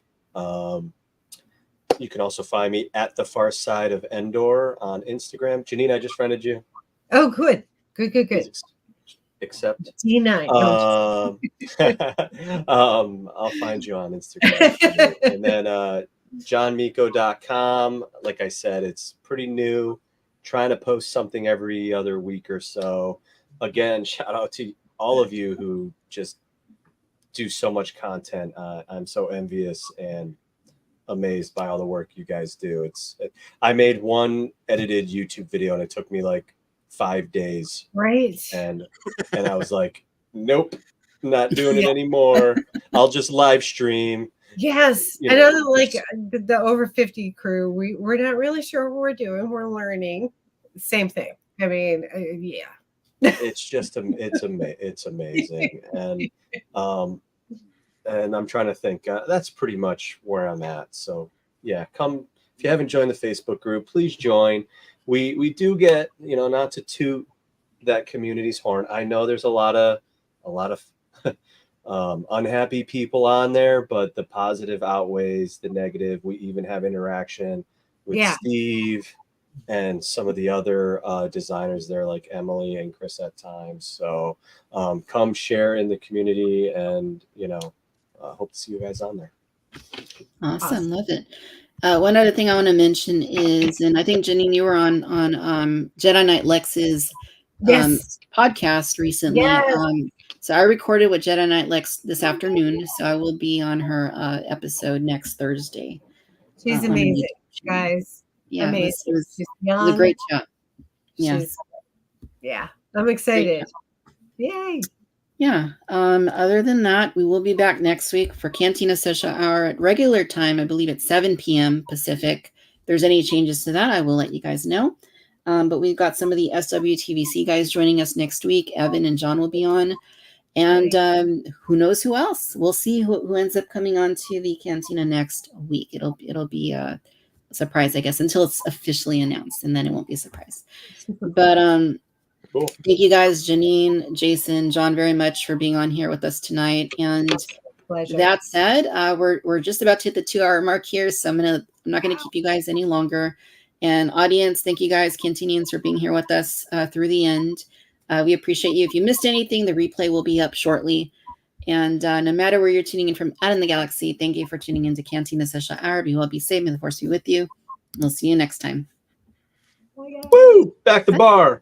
S5: You can also find me at the Far Side of Endor on Instagram. Janine, I just friended you.
S3: Oh, good. Good.
S5: Accept.
S3: D9.
S5: I'll find you on Instagram. And then johnmiko.com. Like I said, it's pretty new. Trying to post something every other week or so. Again, shout out to all of you who just do so much content. I'm so envious and amazed by all the work you guys do. I made one edited YouTube video and it took me like 5 days.
S3: Right.
S5: And I was like, nope, not doing it anymore. I'll just live stream.
S3: Yes. I know, like the over 50 crew, we're not really sure what we're doing. We're learning. Same thing. I mean, yeah.
S5: It's just it's amazing. And I'm trying to think. That's pretty much where I'm at. So yeah, come if you haven't joined the Facebook group, please join. We do get, not to toot that community's horn. I know there's a lot of unhappy people on there, but the positive outweighs the negative. We even have interaction with Steve and some of the other designers there, like Emily and Chris at times. So come share in the community, and hope to see you guys on there.
S1: Awesome. Love it. One other thing I want to mention is, and I think Janine, you were on Jedi Knight Lex's podcast recently.
S3: Yes.
S1: So I recorded with Jedi Knight Lex this afternoon, so I will be on her episode next Thursday.
S3: She's amazing, guys.
S1: Yeah,
S3: amazing.
S1: It was a great chat.
S3: Yeah, I'm excited. Yay.
S1: Yeah. Other than that, we will be back next week for Cantina Social Hour at regular time. I believe at 7 p.m. Pacific. If there's any changes to that, I will let you guys know. But we've got some of the SWTVC guys joining us next week. Evan and John will be on. And who knows who else? We'll see who ends up coming on to the Cantina next week. It'll be a surprise, I guess, until it's officially announced, and then it won't be a surprise. But cool. Thank you guys, Janine, Jason, John, very much for being on here with us tonight. And
S3: pleasure.
S1: That said, we're just about to hit the 2-hour mark here, so I'm not gonna keep you guys any longer. And audience, thank you guys, Cantinians, for being here with us through the end. We appreciate you. If you missed anything, the replay will be up shortly. And no matter where you're tuning in from out in the galaxy, thank you for tuning in to Cantina Social Hour. Be well, be safe, may the force be with you. We'll see you next time.
S5: Woo! Back to bar.